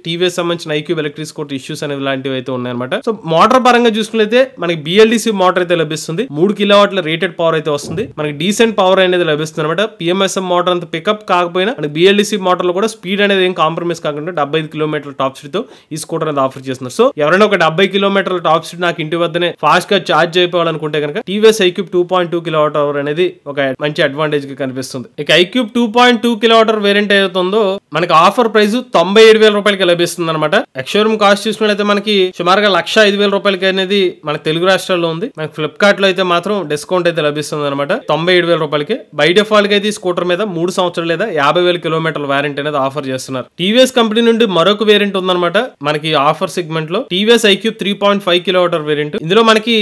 టీవీఎస్ సంబంధించిన ఐక్యూబ్ ఎలక్ట్రిక్ స్కూటర్ ఇష్యూస్ అనేవి లాంటివి అయితే ఉన్నాయన్నమాట. సో మోటార్ పరంగా చూసుకున్నైతే మనకి బిఎల్డిసి మోటార్ అయితే లభిస్తుంది. 3 కిలోవాట్ల రేటెడ్ పవర్ అయితే వస్తుంది. మనకి డీసెంట్ పవర్ అనేది లభిస్తుంది అనమాట. పిఎంఎస్ఎం మోటార్ అంత పికప్ కాకపోయినా మనకి బిఎల్డిసి మోటార్ లో కూడా స్పీడ్ అనేది ఏం కాంప్రమైజ్ కాకుండా 75 కిలోమీటర్ల టాప్ స్పీడ్ తో ఈ స్కూటర్ అనేది ఆఫర్ చేస్తున్నారు. సో ఎవరైనా ఒక 70 కిలోమీటర్ల టాప్ స్పీడ్ నాకు ఇంటి వద్దనే ఫాస్ట్ గా ఛార్జ్ అయిపోవాలనుకుంటే కనుక టీవీఎస్ ఐక్యూబ్ 2.2 కిలోవాట్ అవర్ అనేది ఒక మంచి అడ్వాంటేజ్ గా కనిపిస్తుంది. ఇక ఐక్యూబ్ 2.2 కిలోవాట్ అవర్ వేరియంట్ ఏదైతుందో మనకి ఆఫర్ ప్రైస్ 97,000 రూపాయలకి లభిస్తుంది అనమాట. ఎక్స్షోరూమ్ కాస్ట్ చూసుకున్నట్లయితే మనకి సుమారుగా 105,000 రూపాయలకి అనేది మన తెలుగు రాష్ట్రాల్లో ఉంది. మనకి ఫ్లిప్కార్ట్ లో అయితే మాత్రం డిస్కౌంట్ అయితే లభిస్తుంది అనమాట 97,000 రూపాయలకి. బై డిఫాల్ట్ గా అయితే ఈ స్కూటర్ మీద 3 సంవత్సరాలు లేదా 50,000 కిలోమీటర్ల వారంటీ అనేది ఆఫర్ చేస్తున్నారు. టీవీఎస్ కంపెనీ నుండి మరొక వేరియంట్ ఉందన్నమాట మనకి ఆఫర్ సెగ్మెంట్ లో. TVS iQube 3.5 kilowatt variant. ఇందులో మనకి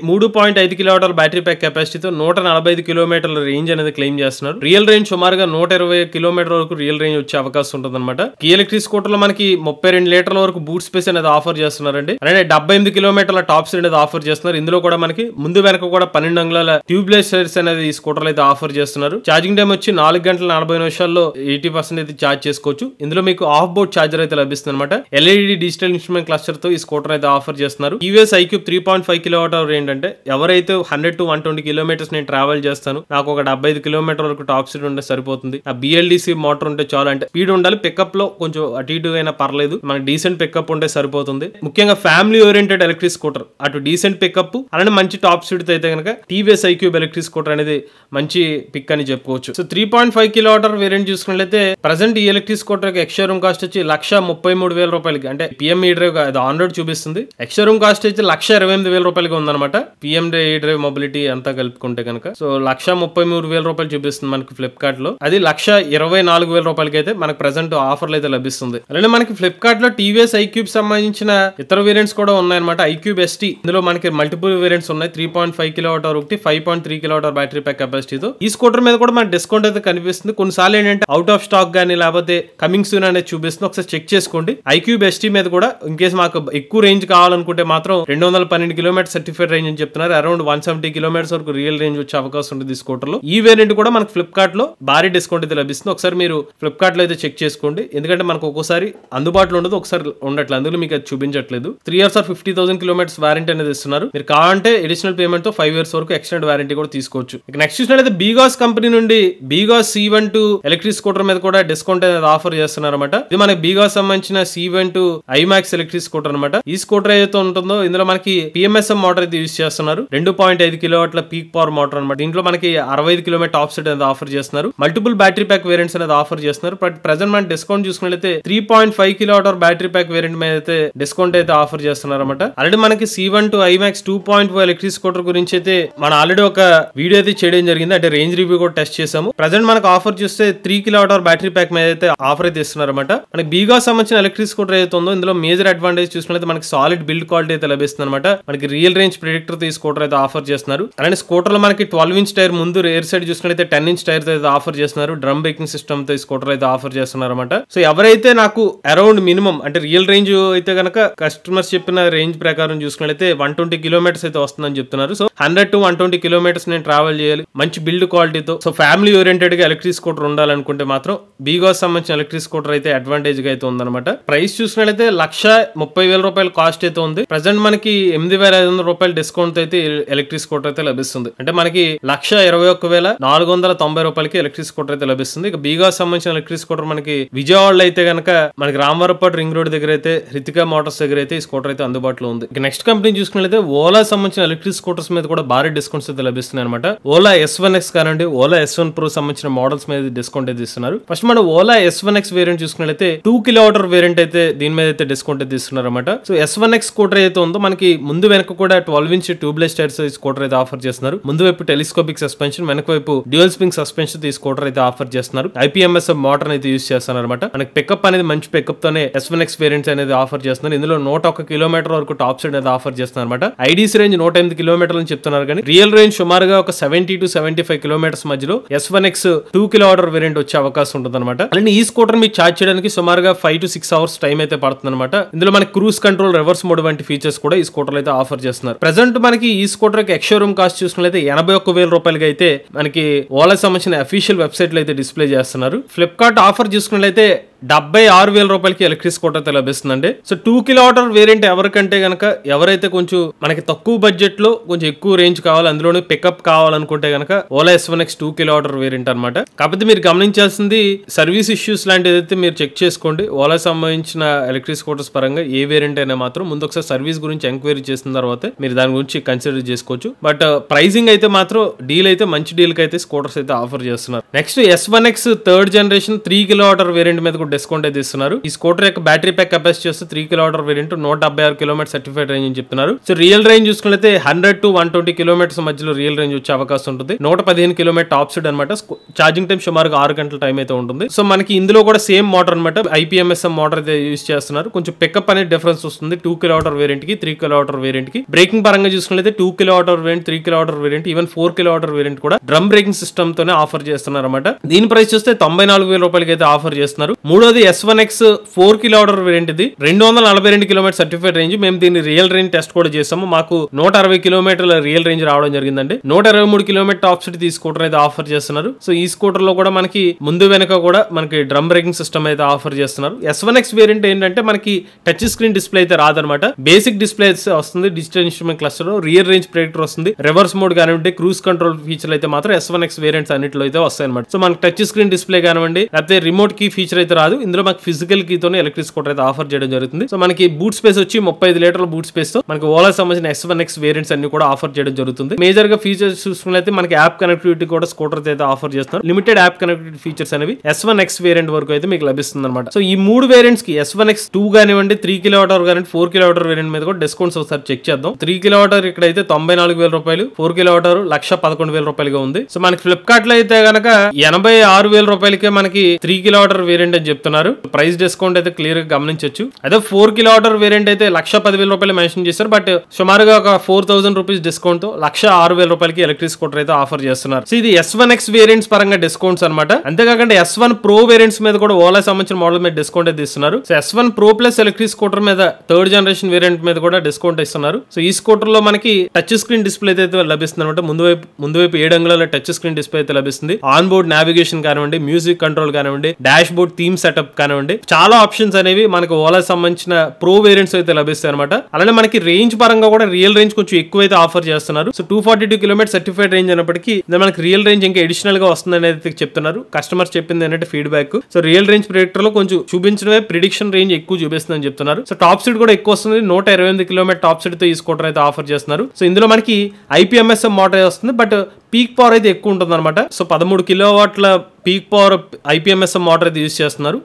3.5 కిలోవాట్ బ్యాటరీ ప్యాక్ కెపాసిటీతో 145 కిలోమీటర్ల రేంజ్ అనేది క్లెయిమ్ చేస్తున్నారు. రియల్ రేంజ్ సుమారుగా 120 కిలోమీటర్ వరకు రియల్ రేంజ్ వచ్చే అవకాశం ఉంటుంది అనమాట. ఈ ఎలక్ట్రిక్ స్కూటర్ లో మనకి 32 లీటర్ల వరకు బూట్ స్పేస్ అనేది ఆఫర్ చేస్తున్నారండి. అలానే 78 కిలోమీటర్ల టాప్ స్పీడ్ అనేది ఆఫర్ చేస్తున్నారు. ఇందులో కూడా మనకి ముందు వెనక కూడా 12 అంగుళాల ట్యూబ్లెస్ టైర్స్ అనేది ఈ స్కూటర్ అయితే ఆఫర్ చేస్తున్నారు. ఛార్జింగ్ టైం వచ్చి 4 గంటల 40 నిమిషాల్లో 80% అయితే ఛార్జ్ చేసుకోవచ్చు. ఇందులో మీకు ఆఫ్ బోర్డ్ ఛార్జర్ అయితే లభిస్తుంది అనమాట. ఎల్ఈడి డిజిటల్ ఇన్స్ట్రుమెంట్ క్లస్టర్ తో ఈ స్కూటర్ అయితే ఆఫర్ చేస్తున్నారు. టీవీఎస్ ఐక్యూబ్ 3.5 కిలోవాట్ అవర్ ఏంటంటే ఎవరైతే 100 to 120 కిలోమీటర్స్ నేను ట్రావెల్ చేస్తాను, నాకు ఒక 75 కిలోమీటర్ వరకు టాప్ స్పీడ్ ఉంటే సరిపోతుంది, ఆ బిఎల్డిసి మోటార్ ఉంటే చాలు, అంటే స్పీడ్ ఉండాలి, పికప్ లో కొంచెం అటు ఇటు అయినా పర్లేదు, మనకి డీసెంట్ పికప్ ఉంటే సరిపోతుంది. ముఖ్యంగా ఫ్యామిలీ ఓరియంటెడ్ ఎలక్ట్రిక్ స్కూటర్, అటు డీసెంట్ పికప్ అలానే మంచి టాప్ స్పీడ్ అయితే కనుక టీవీఎస్ ఐక్యూబ్ ఎలక్ట్రిక్ స్కూటర్ అనేది మంచి పిక్ అని చెప్పుకోవచ్చు. సో 3.5 కిలోవాట్ అవర్ వేరియంట్ చూసుకున్నట్లయితే ప్రెసెంట్ ఈ ఎలక్ట్రిక్ స్కూటర్ ఎక్స్షోరూమ్ కాస్ట్ వచ్చి 133,000 రూపాయలకి, అంటే పిఎంఈ డ్రైవ్ ఆన్ రోడ్ చూపిస్తుంది. ఎక్స్షోరూమ్ కాస్ట్ అయితే 128,000 రూపాయలకి ఉందన్నమాట. పిఎంఈ డ్రైవ్ మొబిలిటీ అంతా కలుపుకుంటే కనుక సో 133,000 రూపాయలు చూపిస్తుంది మనకి ఫ్లిప్కార్ట్ లో. అది 124,000 రూపాయలకి అయితే మనకి ప్రెసెంట్ ఆఫర్లు అయితే లభిస్తుంది. అలానే మనకి ఫ్లిప్కార్ట్ లో టీవీఎస్ ఐక్యూబ్ సంబంధించిన ఇతర వేరియంట్స్ కూడా ఉన్నాయన్నమాట. ఐక్యూబ్ ఎస్టీ, ఇందులో మనకి మల్టిపుల్ వేరియంట్స్ ఉన్నాయి. 3.5 కిలోవాట్ అవర్ ఒకటి, 5.3 కిలోవాట్ అవర్ బ్యాటరీ ప్యాక్ కెపాసిటీతో ఈ స్కూటర్ మీద కూడా మనకి డిస్కౌంట్ అయితే కనిపిస్తుంది. కొన్నిసార్లు ఏంటంటే అవుట్ ఆఫ్ స్టాక్ గానీ లేకపోతే కమింగ్ సూన్ అనేది చూపిస్తుంది, ఒకసారి చెక్ చేసుకోండి. ఐక్యూబ్ ఎస్టీ మీద కూడా ఇన్ కేసు మాకు ఎక్కువ రేంజ్ కావాలనుకుంటే మాత్రం 212 కిలోమీటర్ సర్టిఫైడ్ రేంజ్ అని చెప్తున్నారు. అరౌండ్ 170 కిలోమీటర్స్ వరకు రియల్ రేంజ్ వచ్చే అవకాశం ఉంటుంది ఈ స్కూటర్ లో. ఈ వేరియంట్ కూడా మనకి ఫ్లిప్కార్ట్ లో భారీ డిస్కౌంట్ అయితే లభిస్తుంది. ఒకసారి మీరు ఫ్లిప్కార్ట్ లో అయితే చెక్ చేసుకోండి, ఎందుకంటే మనకు ఒక్కోసారి అందుబాటులో ఉండదు, ఒకసారి ఉండట్లేదు, అందులో మీకు అది చూపించట్లేదు. 3 years or 50,000 కిలోమీటర్స్ వారంటీ అనేది ఇస్తున్నారు. మీరు కావాలంటే అడిషనల్ పేమెంట్ తో 5 years వరకు ఎక్స్టెండెడ్ వారంటీ కూడా తీసుకోవచ్చు. నెక్స్ట్ చూసినట్లయితే బీగాస్ కంపెనీ నుండి బీగాస్ C12 ఎలక్ట్రిక్ స్కూటర్ మీద కూడా డిస్కౌంట్ అనేది ఆఫర్ చేస్తున్నారు అనమాట. ఇది మనకి బీగాస్ సంబంధించిన C12 ఐమాక్స్ ఎలక్ట్రిక్ స్కూటర్ అనమాట. ఈ స్కూటర్ ఏదైతే ఉంటుందో ఇందులో మనకి పిఎంఎస్ఎం మోటార్ అయితే యూజ్ చేస్తున్నారు. 2.5 కిలోవాట్ల పీక్ పవర్ మోటార్ అనమాట. దీంట్లో మనకి 65 కిలోమీటర్ టాప్ స్పీడ్ అనేది ఆఫర్ చేస్తున్నారు. మల్టిపుల్ బ్యాటరీ ప్యాక్ వేరియంట్స్ అనేది ఆఫర్ చేస్తున్నారు. బట్ ప్రెసెంట్ మన డిస్కౌంట్ చూసుకున్నట్లయితే 3.5 kilowatt hour battery pack variant మీద అయితే డిస్కౌంట్ అయితే ఆఫర్ చేస్తున్నారు అనమాట. ఆల్రెడీ మనకి C12 ఐమాక్స్ 2.5 ఎలక్ట్రిక్ స్కూటర్ గురించి అయితే మనం ఆల్రెడీ ఒక వీడియో అయితే చేయడం జరిగింది, అంటే రేంజ్ రివ్యూ కూడా టెస్ట్ చేసాము. ప్రెసెంట్ మనకు ఆఫర్ చూస్తే 3 కిలోవాట్ అవర్ బ్యాటరీ ప్యాక్ మీద అయితే ఆఫర్ అయితే ఇస్తున్నారు అనమాట. మనకి బీగాస్ సంబంధించిన ఎలక్ట్రిక్ స్కూటర్ అయితే ఉందో ఇందులో మేజర్ అడ్వాంటేజ్ చూసుకున్నట్లయితే మనకి సాలిడ్ బిల్డ్ క్వాలిటీ అయితే అయితే లభిస్తుంది అనమాట. మనకి రియల్ రేంజ్ ప్రిడిక్టర్ తో ఈ స్కూటర్ అయితే ఆఫర్ చేస్తున్నారు. అలానే స్కూటర్ లో మనకి 12 ఇంచ్ టైర్ ముందు రేర్ సైడ్ చూసుకుంటే 10 ఇంచ్ టైర్ అయితే ఆఫర్ చేస్తున్నారు. డ్రమ్ బ్రేకింగ్ సిస్టమ్ తో ఈ స్కూటర్ అయితే ఆఫర్ చేస్తున్నారు అనమాట. సో ఎవరైతే నాకు అరౌండ్ మినిమం అంటే రియల్ రేంజ్ అయితే కనుక కస్టమర్స్ చెప్పిన రేంజ్ ప్రకారం చూసుకున్నట్లయితే 120 కిలోమీటర్స్ అయితే వస్తుందని చెప్తున్నారు. సో 100 to 120 కిలోమీటర్స్ నేను ట్రావెల్ చేయాలి మంచి బిల్డ్ క్వాలిటీతో, సో ఫ్యామిలీ ఓరియంటెడ్ గా ఎలక్ట్రిక్ స్కూటర్ ఉండాలనుకుంటే మాత్రం బీగాస్ సంబంధించిన ఎలక్ట్రిక్ స్కూటర్ అయితే అడ్వాంటేజ్ గా అయితే ఉందన్నమాట. ప్రైస్ చూసుకున్నట్లయితే 1,30,000 రూపాయల కాస్ట్ అయితే ఉంది. ప్రెసెంట్ మనకి 8,500 రూపాయల డిస్కౌంట్ అయితే ఎలక్ట్రిక్ స్కూటర్ అయితే లభిస్తుంది. అంటే మనకి 1,21,490 రూపాయలకి ఎలక్ట్రిక్ స్కూటర్ అయితే లభిస్తుంది. ఇక బీగాస్ సంబంధించిన ఎలక్ట్రిక్ స్కూటర్ మనకి విజయవాడలో అయితే కనుక మనకి రామవరపాటు రింగ్ రోడ్ దగ్గర అయితే రితికా మోటార్స్ దగ్గర అయితే ఈ స్కూటర్ అయితే అందుబాటులో ఉంది. ఇక నెక్స్ట్ కంపెనీ చూసుకున్నట్లయితే ఓలా సంబంధించిన ఎలక్ట్రిక్ స్కూటర్స్ మీద కూడా భారీ డిస్కౌంట్స్ అయితే లభిస్తున్నాయి అనమాట. ఓలా S1X కానండి, ఓలా S1 Pro సంబంధించిన మోడల్స్ మీద డిస్కౌంట్ అయితే ఇస్తున్నారు. ఫస్ట్ మనం ఓలా S1X వేరియంట్ చూసుకున్నట్లయితే 2 kWh వేరియంట్ అయితే దీని మీద అయితే డిస్కౌంట్ అయితే ఇస్తున్నారు అనమాట. సో S1X స్కూటర్ అయితే ఉందో మనకి ముందు వెనక కూడా 12 ఇంచ్ ట్యూబ్లెస్ టైర్స్ స్కూటర్ అయితే ఆఫర్ చేస్తున్నారు. ముందు వైపు టెలిస్కోపిక్ సస్పెన్షన్, వెనక వైపు డ్యూయల్ స్ప్రింగ్ సస్పెన్షన్ ఈ స్కూటర్ అయితే ఆఫర్ చేస్తున్నారు. IPMS మోటార్ అయితే యూస్ చేస్తున్నారు అనమాట. మనకి పికప్ అనేది మంచి పికప్ తోనే S1X వేరియంట్స్ అనేది ఆఫర్ చేస్తున్నారు. ఇందులో 101 కిలోమీటర్ వరకు టాప్ సైడ్ అయితే ఆఫర్ చేస్తున్నారు అనమాట. ఐడీసీ రేంజ్ 108 కిలోమీటర్లు అని చెప్తున్నారు, కానీ రియల్ రేంజ్ సుమారుగా ఒక 70 to 75 కిలోమీటర్స్ మధ్యలో S1X 2 kWh వేరియంట్ వచ్చే అవకాశం ఉంటుంది అనమాట. అలానే ఈ స్కూటర్ మీకు ఛార్జ్ చేయడానికి సుమారుగా 5 to 6 అవర్స్ టైం అయితే పడుతుంది అనమాట. ఇందులో మనకి క్రూజ్ కంట్రోల్, రివర్స్ మోడ్ వంటి ఫీచర్స్ కూడా ఈ స్కూటర్ అయితే ఆఫర్ చేస్తున్నారు. ప్రెసెంట్ మనకి ఈ స్కూటర్ కి ఎక్స్షోరూమ్ కాస్ట్ చూసుకున్నట్లయితే 81,000 రూపాయలకి అయితే మనకి ఓలా సంబంధించిన అఫీషియల్ వెబ్సైట్ లో అయితే డిస్ప్లే చేస్తున్నారు. ఫ్లిప్కార్ట్ ఆఫర్ చూసుకున్నట్లయితే 76,000 రూపాయలకి ఎలక్ట్రిక్ స్కూటర్ అయితే లభిస్తుందండి. సో 2 kWh వేరియంట్ ఎవరికంటే గనక ఎవరైతే కొంచెం మనకి తక్కువ బడ్జెట్ లో కొంచెం ఎక్కువ రేంజ్ కావాలి, అందులోనే పికప్ కావాలనుకుంటే గనక ఓలా S1X 2 kWh వేరియంట్ అనమాట. కాకపోతే మీరు గమనించాల్సింది సర్వీస్ ఇష్యూస్ లాంటిది అయితే మీరు చెక్ చేసుకోండి. ఓలా సంబంధించిన ఎలక్ట్రిక్ స్కూటర్స్ పరంగా ఏ వేరియంట్ అయినా మాత్రం ముందు ఒకసారి సర్వీస్ గురించి ఎంక్వైరీ చేసిన తర్వాత మీరు దాని గురించి కన్సిడర్ చేసుకోవచ్చు. బట్ ప్రైసింగ్ అయితే మాత్రం డీల్ అయితే మంచి డీల్ కి అయితే స్కూటర్స్ అయితే ఆఫర్ చేస్తున్నారు. Next S1X 3rd generation 3 kWh variant మీద డిస్కౌంట్ అయితే ఇస్తున్నారు. ఈ స్కూటర్ యొక్క బ్యాటరీ ప్యాక్ కెపాసిటీ చేస్తే 3 kWh variant 176 kilometre certified range అని చెప్తున్నారు. సో రియల్ రేంజ్ చూసుకున్నట్లయితే 100 to 120 కిలోమీటర్స్ మధ్యలో రియల్ రేంజ్ వచ్చే అవకాశం ఉంటుంది. 115 కిలోమీటర్ టాప్ స్పీడ్ అనమాట. ఛార్జింగ్ టైం సుమారుగా 6 గంటల టైం అయితే ఉంటుంది. సో మనకి ఇందులో కూడా సేమ్ మోటార్ అనమాట, IPMS మోటార్ అయితే యూస్ చేస్తున్నారు. కొంచెం పికప్ అనేది డిఫరెన్స్ వస్తుంది 2 kWh వేరియంట్ కి 3 kWh వేరియంట్ కి. బ్రేకింగ్ పరంగా చూసుకున్నట్లయితే 2 kWh variant, 3 kWh variant, even 4 kWh variant కూడా డ్రమ్ బ్రేకింగ్ సిస్టమ్ తోనే ఆఫర్ చేస్తున్నారు అనమాట. దీని ప్రైస్ చూస్తే 94,000 రూపాయలకి అయితే ఆఫర్ చేస్తున్నారు. మూడోది S1X 4 kWh వేరియంట్, ఇది 242 కిలోమీటర్ సర్టిఫైడ్ రేంజ్. మేము దీన్ని రియల్ రేంజ్ టెస్ట్ కూడా చేసాము. మాకు 160 కిలోమీటర్ల రియల్ రేంజ్ రావడం జరిగిందండి. 123 కిలోమీటర్ టాప్ స్పీడ్ ఈ స్కూటర్ అయితే ఆఫర్ చేస్తున్నారు. సో ఈ స్కూటర్ లో కూడా మనకి ముందు వెనక కూడా మనకి డ్రమ్ బ్రేకింగ్ సిస్టమ్ అయితే ఆఫర్ చేస్తున్నారు. S1X వేరియంట్ ఏంటంటే మనకి టచ్ స్క్రీన్ డిస్ప్లే అయితే రాదనమాట. బేసిక్ డిస్ప్లే వస్తుంది, digital instrument cluster, rear range predictor వస్తుంది, రివర్స్ మోడ్ కానివ్వండి, క్రూజ్ కంట్రోల్ ఫీచర్ అయితే మాత్రం S1X వేరియంట్స్ అన్నిట్లో అయితే వస్తాయి అనమాట. సో మనకి టచ్ స్క్రీన్ డిస్ప్లే కానివ్వండి, లేకపోతే రిమోట్ కీ ఫీచర్ అయితే రాదు. ఇందులో మనకి ఫిజికల్ కీ తోనే ఎలక్ట్రిక్ స్కూటర్ అయితే ఆఫర్ చేయడం జరుగుతుంది. సో మనకి బూట్ స్పేస్ వచ్చి 35 లీటర్ల బూట్ స్పేస్ తో మనకి ఓలా సంబంధించిన S1X వేరియంట్స్ అన్ని కూడా ఆఫర్ చేయడం జరుగుతుంది. మేజర్ గా ఫీచర్స్ చూసుకున్నట్లయితే మనకి యాప్ కనెక్టివిటీ కూడా స్కూటర్ అయితే ఆఫర్ చేస్తున్నారు. లిమిటెడ్ యాప్ కనెక్టివిటీ ఫీచర్స్ అనేవి S1X వేరియంట్ వరకు అయితే మీకు లభిస్తుంది అనమాట. సో ఈ 3 వేరియంట్స్ కి S1X 2 కానివ్వండి, 3 kWh కానివ్వండి, 4 kWh వేరియంట్ మీద కూడా డిస్కౌంట్స్ ఒకసారి చెక్ చేద్దాం. 3 kWh ఇక్కడ అయితే 94,000 రూపాయలు, 4 kWh 111,000 రూపాయలుగా ఉంది. సో మనకి ఫ్లిప్కార్ట్ లో అయితే గనక 86,000 రూపాయలకే మనకి 3 kWh వేరియంట్ అని చెప్తున్నారు. ప్రైస్ డిస్కౌంట్ అయితే క్లియర్ గా గమనించవచ్చు. అదే 4 kWh వేరియంట్ అయితే 110,000 రూపాయలు మెన్షన్ చేశారు. బట్ సుమారుగా ఒక 4,000 రూపీస్ డిస్కౌంట్ తో 106,000 రూపాయలకి ఎలక్ట్రిక్ స్కూటర్ అయితే ఆఫర్ చేస్తున్నారు. సో ఇది S1X వేరియంట్స్ పరంగా డిస్కౌంట్స్ అనమాట. అంతేకాకుండా S1 Pro వేరియంట్స్ మీద కూడా ఓలా సంబంధించిన మోడల్ మీద డిస్కౌంట్ అయితే ఇస్తున్నారు. So S1 Pro plus electric scooter మీద 3rd జనరేషన్ వేరియంట్ మీద కూడా డిస్కౌంట్ ఇస్తున్నారు. సో ఈ స్కూటర్ లో మనకి టచ్ స్క్రీన్ డిస్ప్లే అయితే లభిస్తుంది అనమాట. ముందు వైపు 7 అంగుళాల టచ్ స్క్రీన్ డిస్ప్లే అయితే లభిస్తుంది. ఆన్ బోర్డ్ నావిగేషన్ కానివ్వండి, మ్యూజిక్ కంట్రోల్ కానివ్వండి, డాష్ బోర్డ్ థీమ్ సెటప్ కానివ్వండి, చాలా ఆప్షన్స్ అనేవి మనకి ఓలా సంబంధించిన ప్రో వేరియంట్స్ అయితే లభిస్తాయి అనమాట. అలానే మనకి రేంజ్ పరంగా కూడా రియల్ రేంజ్ కొంచెం ఎక్కువైతే ఆఫర్ చేస్తున్నారు. సో 242 కిలోమీటర్ సర్టిఫైడ్ రేంజ్ అయినప్పటికీ మనకి రియల్ రేంజ్ ఇంకా అడిషనల్ గా వస్తుంది అనేది చెప్తున్నారు. కస్టమర్స్ చెప్పింది ఏంటంటే feedback. So real range predictor లో కొంచెం చూపించడమే ప్రిడిక్షన్ రేంజ్ ఎక్కువ చూపిస్తుందని చెప్తున్నారు. సో టాప్ స్పీడ్ కూడా ఎక్కువ వస్తుంది. 128 కిలోమీటర్ టాప్ స్పీడ్ తో ఈ స్కూటర్ అయితే ఆఫర్ చేస్తున్నారు. సో ఇందులో మనకి IPMS మోటార్ వస్తుంది. బట్ పీక్ పవర్ అయితే ఎక్కువ ఉంటుంది అనమాట. సో 13 కిలోవాట్ల పీక్ పవర్ IPMSM మోటార్ అయితే యూజ్ చేస్తున్నారు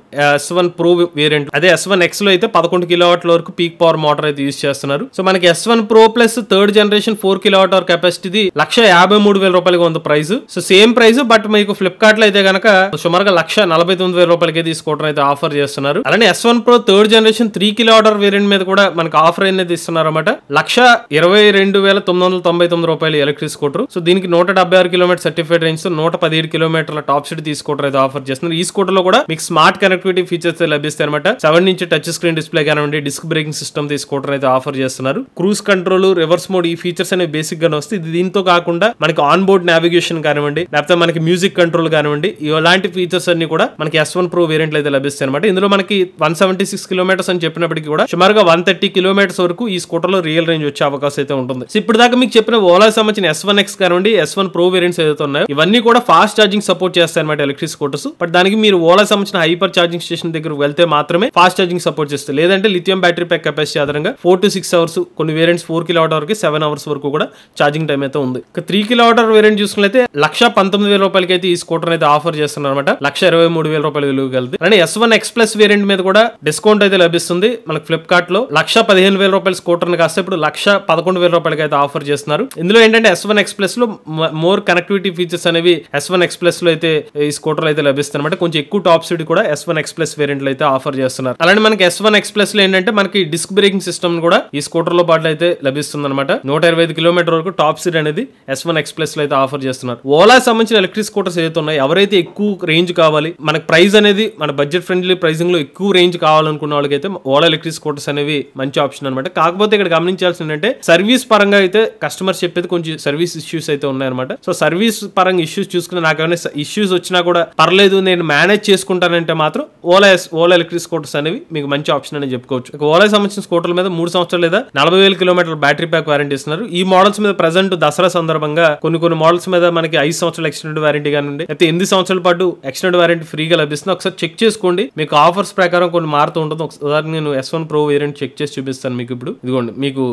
S1 Pro వేరియంట్. అదే S1 X లో అయితే 11 కిలోవాట్ల వరకు పీక్ పవర్ మోటార్ అయితే యూజ్ చేస్తున్నారు. సో మనకి S1 Pro plus third generation 4 kilowatt hour capacity 1,53,000 రూపాయలకి ఉంది price. So same price, but మీకు ఫ్లిప్కార్ట్ లో అయితే కనుక సుమారుగా 1,49,000 రూపాయలకి అయితే ఈ స్కూటర్ అయితే ఆఫర్ చేస్తున్నారు. అలానే S1 Pro third generation 3 kilowatt hour variant మీద కూడా మనకి ఆఫర్ అనేది ఇస్తున్నారు అనమాట. 1,22,999 రూపాయలు ఎలక్ట్రిక్ స్కూటర్. సో దీనికి 176 కిలోమీటర్ సర్టిఫైడ్ రేంజ్ తో 117 కిలోమీటర్ల టాప్ స్పీడ్ స్కూటర్ అయితే ఆఫర్ చేస్తున్నారు. ఈ స్కూటర్ లో కూడా మీకు స్మార్ట్ కనెక్టివిటీ ఫీచర్స్ లభిస్తాయి అనమాట. 7 ఇంచ్ టచ్ స్క్రీన్ డిస్ప్లే కానివ్వండి, డిస్క్ బ్రేకింగ్ సిస్టమ్ ఈ స్కూటర్ అయితే ఆఫర్ చేస్తున్నారు. క్రూజ్ కంట్రోల్, రివర్స్ మోడ్ ఈ ఫీచర్స్ అనేవి బేసిక్ గానే వస్తాయి. దీంతో కాకుండా మనకి ఆన్ బోర్డ్ నావిగేషన్ కానివ్వండి, లేకపోతే మనకి మ్యూజిక్ కంట్రోల్ కానివ్వండి, ఇలాంటి ఫీచర్స్ అన్ని కూడా మనకి S1 Pro వేరియంట్ అయితే లభిస్తాయి అనమాట. ఇందులో మనకి 176 కిలోమీటర్స్ అని చెప్పినప్పటికీ కూడా సుమారుగా 130 కిలోమీటర్స్ వరకు ఈ స్కూటర్ లో రియల్ రేంజ్ వచ్చే అవకాశం అయితే ఉంటుంది. సో ఇప్పుడు దాకా మీకు చెప్పిన ఓలా సంబంధించిన S1 X కానివ్వండి, S1 Pro వేరియంట్స్ ఏదైతే ఉన్నాయో ఇవన్నీ కూడా ఫాస్ట్ ఛార్జింగ్ సపోర్ట్ చేస్తాయి అనమాట ఎలక్ట్రిక్ స్కూటర్స్. బట్ దానికి మీరు ఓలా సంబంధించిన హైపర్ ఛార్జింగ్ స్టేషన్ దగ్గర వెళ్తే మాత్రమే ఫాస్ట్ ఛార్జింగ్ సపోర్ట్ చేస్తుంది. లేదంటే లిథియం బ్యాటరీ ప్యాక్ కెపాసిటీ ఆధారంగా 4 to 6 అవర్స్, కొన్ని వేరియంట్స్ 4 కిలోవాట్ అవర్ కి 7 అవర్స్ వరకు కూడా ఛార్జింగ్ టైం అయితే ఉంది. 3 కిలోవాట్ అవర్ వేరియంట్ చూసుకున్నట్లయితే 1,19,000 రూపాయలకి అయితే ఈ స్కూటర్ అయితే ఆఫర్ చేస్తున్నారు అనమాట. 1,23,000 రూపాయలు విలువ కలిగి. అలానే S1 X Plus వేరియంట్ మీద కూడా డిస్కౌంట్ అయితే లభిస్తుంది మనకి ఫ్లిప్కార్ట్ లో. 1,15,000 రూపాయల స్కూటర్ ని కాస్త ఇప్పుడు 1,11,000 రూపాయలకి అయితే ఆఫర్ చేస్తున్నారు. ఇందులో ఏంటంటే S1 X Plus లో మోర్ కనెక్టివిటీ ఫీచర్స్ అనేవి S1 X Plus లో అయితే ఈ స్కూటర్ అయితే లభిస్తుంది అనమాట. కొంచెం ఎక్కువ టాప్ స్పీడ్ కూడా S1 X Plus వేరియంట్ లో అయితే ఆఫర్ చేస్తున్నారు. అలానే మనకి S1 X Plus లో ఏంటంటే మనకి డిస్క్ బ్రేకింగ్ సిస్టమ్ కూడా ఈ స్కూటర్ లో పాటు అయితే లభిస్తుంది అనమాట. 125 కిలోమీటర్ వరకు టాప్ స్పీడ్ అనేది S1 X Plus లో అయితే ఆఫర్ చేస్తున్నారు. ఓలా సంబంధించిన ఎలక్ట్రిక్ స్కూటర్స్ ఏదైతే ఉన్నాయో, ఎవరైతే ఎక్కువ రేంజ్ కావాలి, మనకి ప్రైస్ అనేది మన బడ్జెట్ ఫ్రెండ్లీ ప్రైసింగ్ లో ఎక్కువ రేంజ్ కావాలనుకున్న వాళ్ళకైతే ఓలా ఎలక్ట్రిక్ స్కూటర్స్ అనేవి మంచి ఆప్షన్ అనమాట. కాకపోతే ఇక్కడ గమనించాల్సింది ఏంటంటే సర్వీస్ పరంగా అయితే కస్టమర్స్ చెప్పేది కొంచెం సర్వీస్ ఇష్యూస్ అయితే ఉన్నాయన్నమాట. సో సర్వీస్ పరంగా ఇష్యూస్ చూసుకుని నాకు ఏమైనా ఇష్యూస్ వచ్చినా కూడా పర్లేదు, నేను మేనేజ్ చేసుకుంటానంటే మాత్రం ఓలా ఎలక్ట్రిక్ స్కూటర్స్ అనేవి మీకు మంచి ఆప్షన్ అని చెప్పుకోవచ్చు. ఓలా సంబంధించిన స్కూటర్ల మీద 3 సంవత్సరాలు లేదా 40,000 కిలోమీటర్ల బ్యాటరీ ప్యాక్ వారంటీ ఇస్తున్నారు. ఈ మోడల్స్ మీద ప్రెజెంట్ దసరా సందర్భంగా కొన్ని మోడల్స్ మీద మనకి 5 సంవత్సరాల ఎక్స్టెండెడ్ వారంటీ కానివ్వండి, అయితే 8 సంవత్సరాల పాటు ఎక్స్టెండెడ్ వారంటీ ఫ్రీగా లభిస్తుంది. ఒకసారి చెక్ చేసుకోండి, మీకు ఆఫర్స్ ప్రకారం కొన్ని మారుతూ ఉంటుంది. ఒకసారి నేను S1 Pro వేరియంట్ చెక్ చేసి చూపిస్తాను మీకు. ఇప్పుడు ఇదిగోండి, మీకు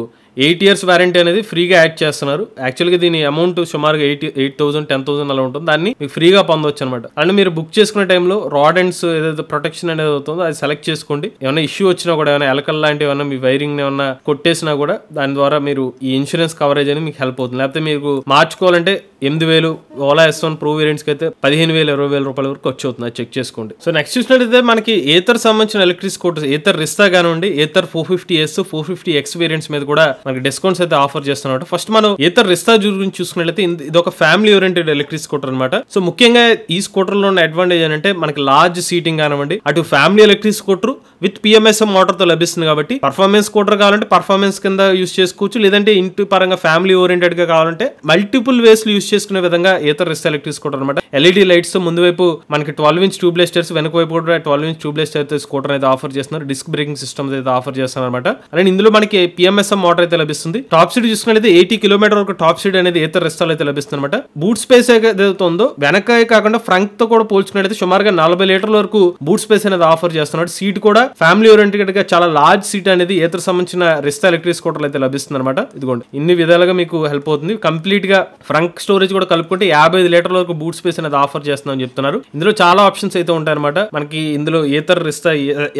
8 years వారంటీ అనేది ఫ్రీగా యాడ్ చేస్తున్నారు. యాక్చువల్గా దీని అమౌంట్ సుమారుగా 8,000 10,000 అలా ఉంటుంది. దాన్ని మీకు ఫ్రీగా పొందవచ్చు అనమాట. అంటే మీరు బుక్ చేసుకునే టైంలో రాడ్ అండ్స్ ఏదైతే ప్రొటెక్షన్ అనేది అవుతుందో అది సెలెక్ట్ చేసుకోండి. ఏమైనా ఇష్యూ వచ్చినా కూడా, ఏమైనా ఎలకల్ లాంటివి ఏమైనా మీ వైరింగ్ ఏమైనా కొట్టేసినా కూడా దాని ద్వారా మీరు ఈ ఇన్సూరెన్స్ కవరేజ్ అనేది మీకు హెల్ప్ అవుతుంది. లేకపోతే మీకు మార్చుకోవాలంటే 8,000, ఓలా S1 Pro వేరియంట్స్కి అయితే 15,000 20,000 రూపాయల వరకు ఖర్చు అవుతుంది. అది చెక్ చేసుకోండి. సో నెక్స్ట్ చూసినట్లయితే మనకి ఏతర్ సంబంధించిన ఎలక్ట్రిక్ స్కూటర్స్, ఏతర్ రిస్తా కానివ్వండి, ఏతర్ 450S 450X వేరియంట్స్ మీద కూడా మనకి డిస్కౌంట్స్ అయితే ఆఫర్ చేస్తున్నారు. ఫస్ట్ మనం ఏతర్ రిస్తా గురించి చూసుకున్నట్లయితే ఇది ఒక ఫ్యామిలీ ఓరియంటెడ్ ఎలక్ట్రిక్ స్కూటర్ అనమాట. సో ముఖ్యంగా ఈ స్కూటర్ లో ఉన్న అడ్వాంటేజ్ ఏంటంటే మనకి లార్జ్ సీటింగ్ కానివ్వండి, అటు family electric scooter with PMSM motor తో లభిస్తుంది. కాబట్టి పర్ఫార్మెన్స్ స్కూటర్ కావాలంటే పర్ఫార్మెన్స్ కింద యూస్ చేసుకోవచ్చు, లేదంటే ఇంటి పరంగా ఫ్యామిలీ ఓరియంటెడ్ గా కావాలంటే మల్టిపుల్ వేస్ లో యూస్ చేసుకునే విధంగా ఏతర్ రిస్తా ఎలక్ట్రిక్ స్కూటర్ అనమాట. LED లైట్స్ తో ముందు వైపు మనకి 12 inch ట్యూబ్లెస్ టైర్స్, వెనక వైపు కూడా 12 inch ట్యూబ్లెస్ టైర్ స్కూటర్ అయితే ఆఫర్ చేస్తున్నారు. డిస్క్ బ్రేకింగ్ సిస్టమ్ అయితే ఆఫర్ చేస్తున్నారు అనమాట. అలాగే ఇందులో మనకి PMSM మోటార్ అయితే లభిస్తుంది. టాప్ స్పీడ్ చూసుకున్నట్లయితే 80 కిలోమీటర్ వరకు టాప్ స్పీడ్ అనేది ఏతర్ రిస్టాలో అయితే లభిస్తుంది అనమాట. బూట్ స్పేస్ ఏదైతే ఉందో వెనక కాకుండా ఫ్రంట్ తో కూడా పోల్చుకున్నట్లయితే సుమారుగా 40 లీటర్ల వరకు బూట్ స్పేస్ అనేది ఆఫర్ చేస్తున్నాడు. సీట్ కూడా ఫ్యామిలీ ఓరియంటెడ్ గా చాలా లార్జ్ సీట్ అనేది ఏతర్ సంబంధించిన రిస్తా ఎలక్ట్రిక్ స్కూటర్ అయితే లభిస్తుంది అనమాట. ఇదిగోండి, ఇన్ని విధాలుగా మీకు హెల్ప్ అవుతుంది. కంప్లీట్ గా ఫ్రంట్ స్టోరేజ్ కూడా కలుపుకుంటే 55 లీటర్ల వరకు బూట్ స్పేస్ అనేది ఆఫర్ చేస్తున్నామని చెప్తున్నారు. ఇందులో చాలా ఆప్షన్స్ అయితే ఉంటాయి అనమాట. మనకి ఇందులో ఏతర్ రిస్తా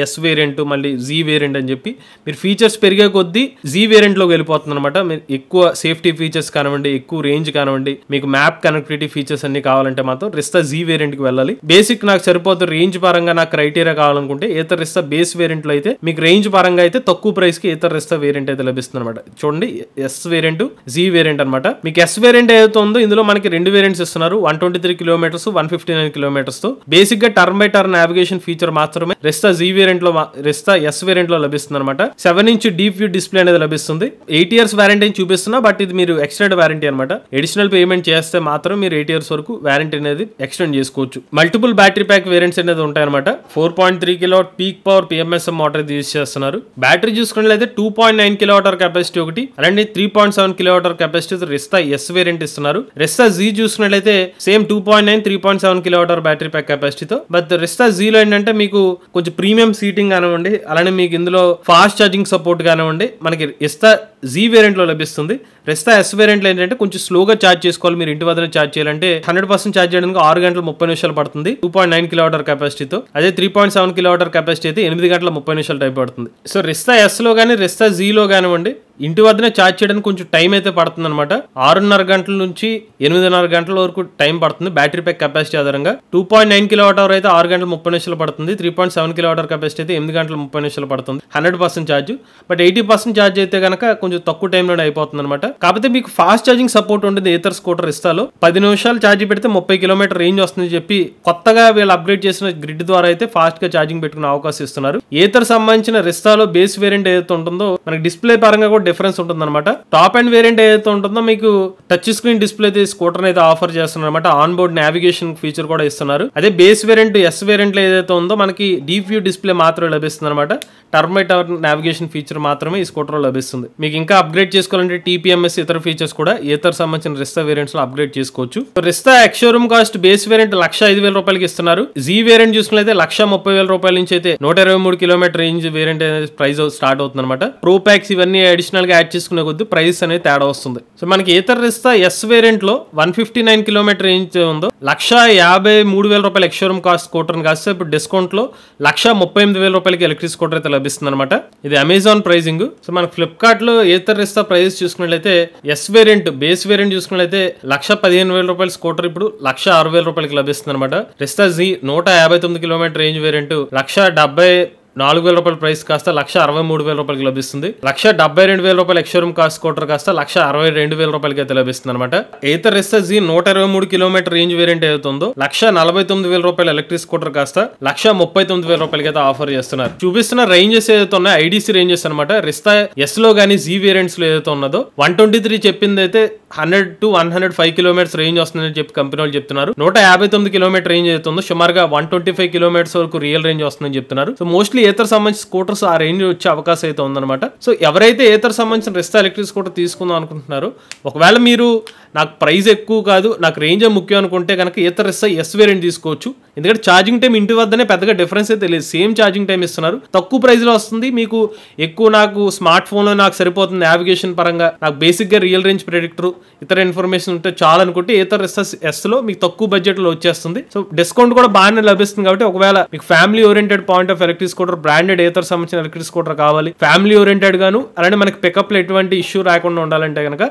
S వేరియంట్, మళ్ళీ Z వేరియంట్ అని చెప్పి మీరు ఫీచర్స్ పెరిగే కొద్దీ Z వేరియంట్ లోకి వెళ్ళిపోతుంది అనమాట. మీరు ఎక్కువ సేఫ్టీ ఫీచర్స్ కానివ్వండి, ఎక్కువ రేంజ్ కానివ్వండి, మీకు మ్యాప్ కనెక్టివిటీ ఫీచర్స్ అన్ని కావాలంటే మాత్రం రిస్తా Z వేరియంట్ కి వెళ్ళాలి. బేసిక్ నాకు సరిపోతుంది, రేంజ్ పరంగా నాకు క్రైటీరియా కావాలనుకుంటే ఏతర్ రిస్తా బేస్ వేరియంట్ లో అయితే మీకు రేంజ్ పరంగా అయితే తక్కువ ప్రైస్ కి ఏతర్ రిస్తా వేరియంట్ అయితే లభిస్తుంది అనమాట. చూడండి, S వేరియంట్, Z వేరియంట్ అనమాట. మీకు S వేరియంట్ ఏదైతే ఉందో ఇందులో మనకి 2 వేరియంట్స్ ఇస్తున్నారు. 123 కిలోమీటర్స్, 159 కిలోమీటర్స్ తో బేసిక్ గా turn by turn navigation feature మాత్రమే రిస్తా Z వేరియంట్ లో, రిస్తా S వేరియంట్ లో లభిస్తుంది అనమాట. 7 inch డీప్ వ్యూ డిస్ప్లే అనేది లభిస్తుంది. 8 years వారంటీ చూపిస్తున్నా, బట్ ఇది మీరు ఎక్స్టెండ్ వారంటీ అనమాట. అడిషనల్ పేమెంట్ చేస్తే మాత్రం మీరు 8 years వరకు వారంటీ అనేది ఎక్స్టెండ్ చేసుకోవచ్చు. మల్టిపుల్ బ్యాటరీ ప్యాక్ వేరియంట్స్ అనేది ఉంటాయి అనమాట. 4.3 kilowatt peak power PMSM motor use చేస్తున్నారు. బ్యాటరీ చూసుకున్నట్లయితే 2.9 కిలోవాట్ అవర్ కెపాసిటీ ఒకటి, అలాంటి 3.7 kilowatt hour capacity Rizta S variant ఇస్తున్నారు. రిస్తా Z చూసుకున్నట్లయితే సేమ్ 2.9 3.9 3.7 kWh బ్యాటరీ ప్యాక్ కెపాసిటీతో. బట్ రిస్తా జీలో ఏంటంటే మీకు కొంచెం ప్రీమియం సీటింగ్ కానివ్వండి, అలానే మీకు ఇందులో ఫాస్ట్ ఛార్జింగ్ సపోర్ట్ కానివ్వండి మనకి రిస్తా జీ వేరియంట్ లో లభిస్తుంది. రిస్తా ఎస్ వేరియంట్ లో ఏంటంటే కొంచెం స్లోగా ఛార్జ్ చేసుకోవాలి. మీరు ఇంటి వద్ద ఛార్జ్ చేయాలంటే 100% ఛార్జ్ చేయడానికి 6 గంటల 30 నిమిషాలు పడుతుంది 2.9 kWh కెపాసిటీతో. అదే 3.7 kWh కెపాసిటీ అయితే 8 గంటల 30 నిమిషాలు టైం పడుతుంది. సో రిస్తా ఎస్ లో కానీ రిస్తా జీలో కానివ్వండి ఇంటి వద్దనే ఛార్జ్ చేయడానికి కొంచెం టైం అయితే పడుతుంది అనమాట. 6.5 గంటల నుంచి 8.5 గంటల వరకు టైం పడుతుంది బ్యాటరీ ప్యాక్ కెపాసిటీ ఆధారంగా. 2.9 kWh అయితే 6 గంటల 30 నిమిషాలు పడుతుంది. 3.7 kWh కెపాసిటీ అయితే 8 గంటల 30 నిమిషాలు పడుతుంది 100% ఛార్జ్. బట్ 80% ఛార్జ్ అయితే కనుక కొంచెం తక్కువ టైంలోనే అయిపోతుంది అనమాట. కాకపోతే మీకు ఫాస్ట్ ఛార్జింగ్ సపోర్ట్ ఉంటుంది ఏథర్ స్కూటర్ రిస్తాలో. 10 నిమిషాలు ఛార్జ్ పెడితే 30 కిలోమీటర్ రేంజ్ వస్తుందని చెప్పి కొత్తగా వీళ్ళు అప్గ్రేడ్ చేసిన గ్రిడ్ ద్వారా అయితే ఫాస్ట్ గా ఛార్జింగ్ పెట్టుకునే అవకాశం ఇస్తున్నారు. ఏథర్ సంబంధించిన రిస్తాలో బేస్ వేరియంట్ ఏదైతే ఉంటుందో మనకి డిస్ప్లే పరంగా కూడా డిఫరెన్స్ ఉంటుంది అనమాట. టాప్ అండ్ వేరియంట్ ఏదైతే ఉంటుందో మీకు టచ్ స్క్రీన్ డిస్ప్లే అయితే స్కూటర్ అయితే ఆఫర్ చేస్తున్నారు అనమాట. ఆన్ బోర్డ్ నావిగేషన్ ఫీచర్ కూడా ఇస్తున్నారు. అదే బేస్ వేరియంట్ ఎస్ వేరియంట్ లో ఏదైతే ఉందో మనకి డీప్ వ్యూ డిస్ప్లే మాత్రమే లభిస్తుంది అనమాట. Term by term navigation feature మాత్రమే ఈ స్కూటర్ లో లభిస్తుంది. మీకు ఇంకా అప్గ్రేడ్ చేసుకోవాలంటే టీపీఎంఎస్ ఇతర ఫీచర్స్ కూడా ఏథర్ సంబంధించిన రిస్తా వేరియంట్స్ లో అప్గ్రేడ్ చేసుకోవచ్చు. Rizta ex showroom cost base variant 1,05,000 రూపాయలకి ఇస్తున్నారు. జీ వేరియంట్ చూసుకున్నైతే 1,30,000 రూపాయల నుంచి అయితే 123 kilometre range variant price start అవుతుంది అనమాట. ప్రో ప్యాక్స్ ఇవన్నీ అడిషనల్ గా యాడ్ చేసుకునే కొద్ది ప్రైస్ అనేది తేడా వస్తుంది. సో మనకి ఏథర్ రిస్తా ఎస్ వేరియంట్ లో 159 కిలోమీటర్ రేంజ్ ఉందో 1,53,000 రూపాయల ఎక్స్ షోరూమ్ కాస్ట్ స్కూటర్ కాస్తే ఇప్పుడు డిస్కౌంట్ లో 1,38,000 రూపాయలకి ఎలక్ట్రిక్ స్కూటర్ అయితే లభిస్తుంది అనమాట. ఇది అమెజాన్ ప్రైజింగ్. సో మనకి ఫ్లిప్కార్ట్ లో ఏథర్ రిస్తా ప్రైస్ చూసుకున్నట్లయితే ఎస్ వేరియంట్ బేస్ వేరియంట్ చూసుకున్నట్లయితే 1,15,000 రూపాయల స్కూటర్ ఇప్పుడు 1,06,000 రూపాయలకి లభిస్తుంది అనమాట. Rizta G 159 kilometre range variant 1,74,000 రూపాయల ప్రైస్ కాస్త 1,63,000 రూపాయలకి లభిస్తుంది. 1,72,000 రూపాయల ఎక్స్షోరూమ్ కాస్ట్ స్కూటర్ కాస్త 1,62,000 రూపాయలకి అయితే లభిస్తుంది అనమాట. Ather Rizta Z 123 kilometre range variant ఏదైతుందో 1,49,000 రూపాయల ఎలక్ట్రిక్ స్కూటర్ కాస్త 1,39,000 రూపాయలకి అయితే ఆఫర్ చేస్తున్నారు. చూపిస్తున్న రేంజెస్ ఏదైతే ఉన్నాయో ఐడీసీ రేంజెస్ అనమాట. రిస్తా ఎస్ లో గానీ జీ వేరియంట్స్ లో ఏదైతే ఉన్నదో 123 చెప్పింది అయితే 100 to 105 కిలోమీటర్స్ రేంజ్ వస్తుందని చెప్పి కంపెనీ వాళ్ళు చెప్తున్నారు. 159 కిలోమీటర్ రేంజ్ అవుతుందో సుమారుగా 125 కిలోమీటర్స్ వరకు రియల్ రేంజ్ వస్తుందని చెప్తున్నారు. సో మోస్ట్లీ ఏథర్ సంబంధించిన స్కూటర్స్ ఆ రేంజ్ వచ్చే అవకాశం అయితే ఉందన్నమాట. సో ఎవరైతే ఏథర్ సంబంధించిన రిస్తా ఎలక్ట్రిక్ స్కూటర్ తీసుకుందాం అనుకుంటున్నారో ఒకవేళ మీరు నాకు ప్రైస్ ఎక్కువ కాదు నాకు రేంజే ముఖ్యం అనుకుంటే కనుక ఏథర్ రిస్తా ఎస్ వేరియంట్ తీసుకోవచ్చు. ఎందుకంటే ఛార్జింగ్ టైం ఇంటి వద్దనే పెద్దగా డిఫరెన్స్ అయితే లేదు. సేమ్ ఛార్జింగ్ టైం ఇస్తున్నారు. తక్కువ ప్రైస్ లో వస్తుంది. మీకు ఎక్కువ నాకు స్మార్ట్ ఫోన్ లో నాకు సరిపోతుంది నావిగేషన్ పరంగా నాకు బేసిక్ గా రియల్ రేంజ్ ప్రెడిక్టర్ ఇతర ఇన్ఫర్మేషన్ ఉంటే చాలా అనుకుంటే ఏథర్ రిస్తా ఎస్ లో మీకు తక్కువ బడ్జెట్ లో వచ్చేస్తుంది. సో డిస్కౌంట్ కూడా బాగానే లభిస్తుంది. కాబట్టి ఒకవేళ మీకు family oriented point of electric scooter branded Ather సంబంధించిన ఎలక్ట్రిక్ స్కూటర్ కావాలి ఫ్యామిలీ ఓరియంటెడ్ గాను అలానే మనకి పికప్ లో ఎటువంటి ఇష్యూ రాకుండా ఉండాలంటే కనుక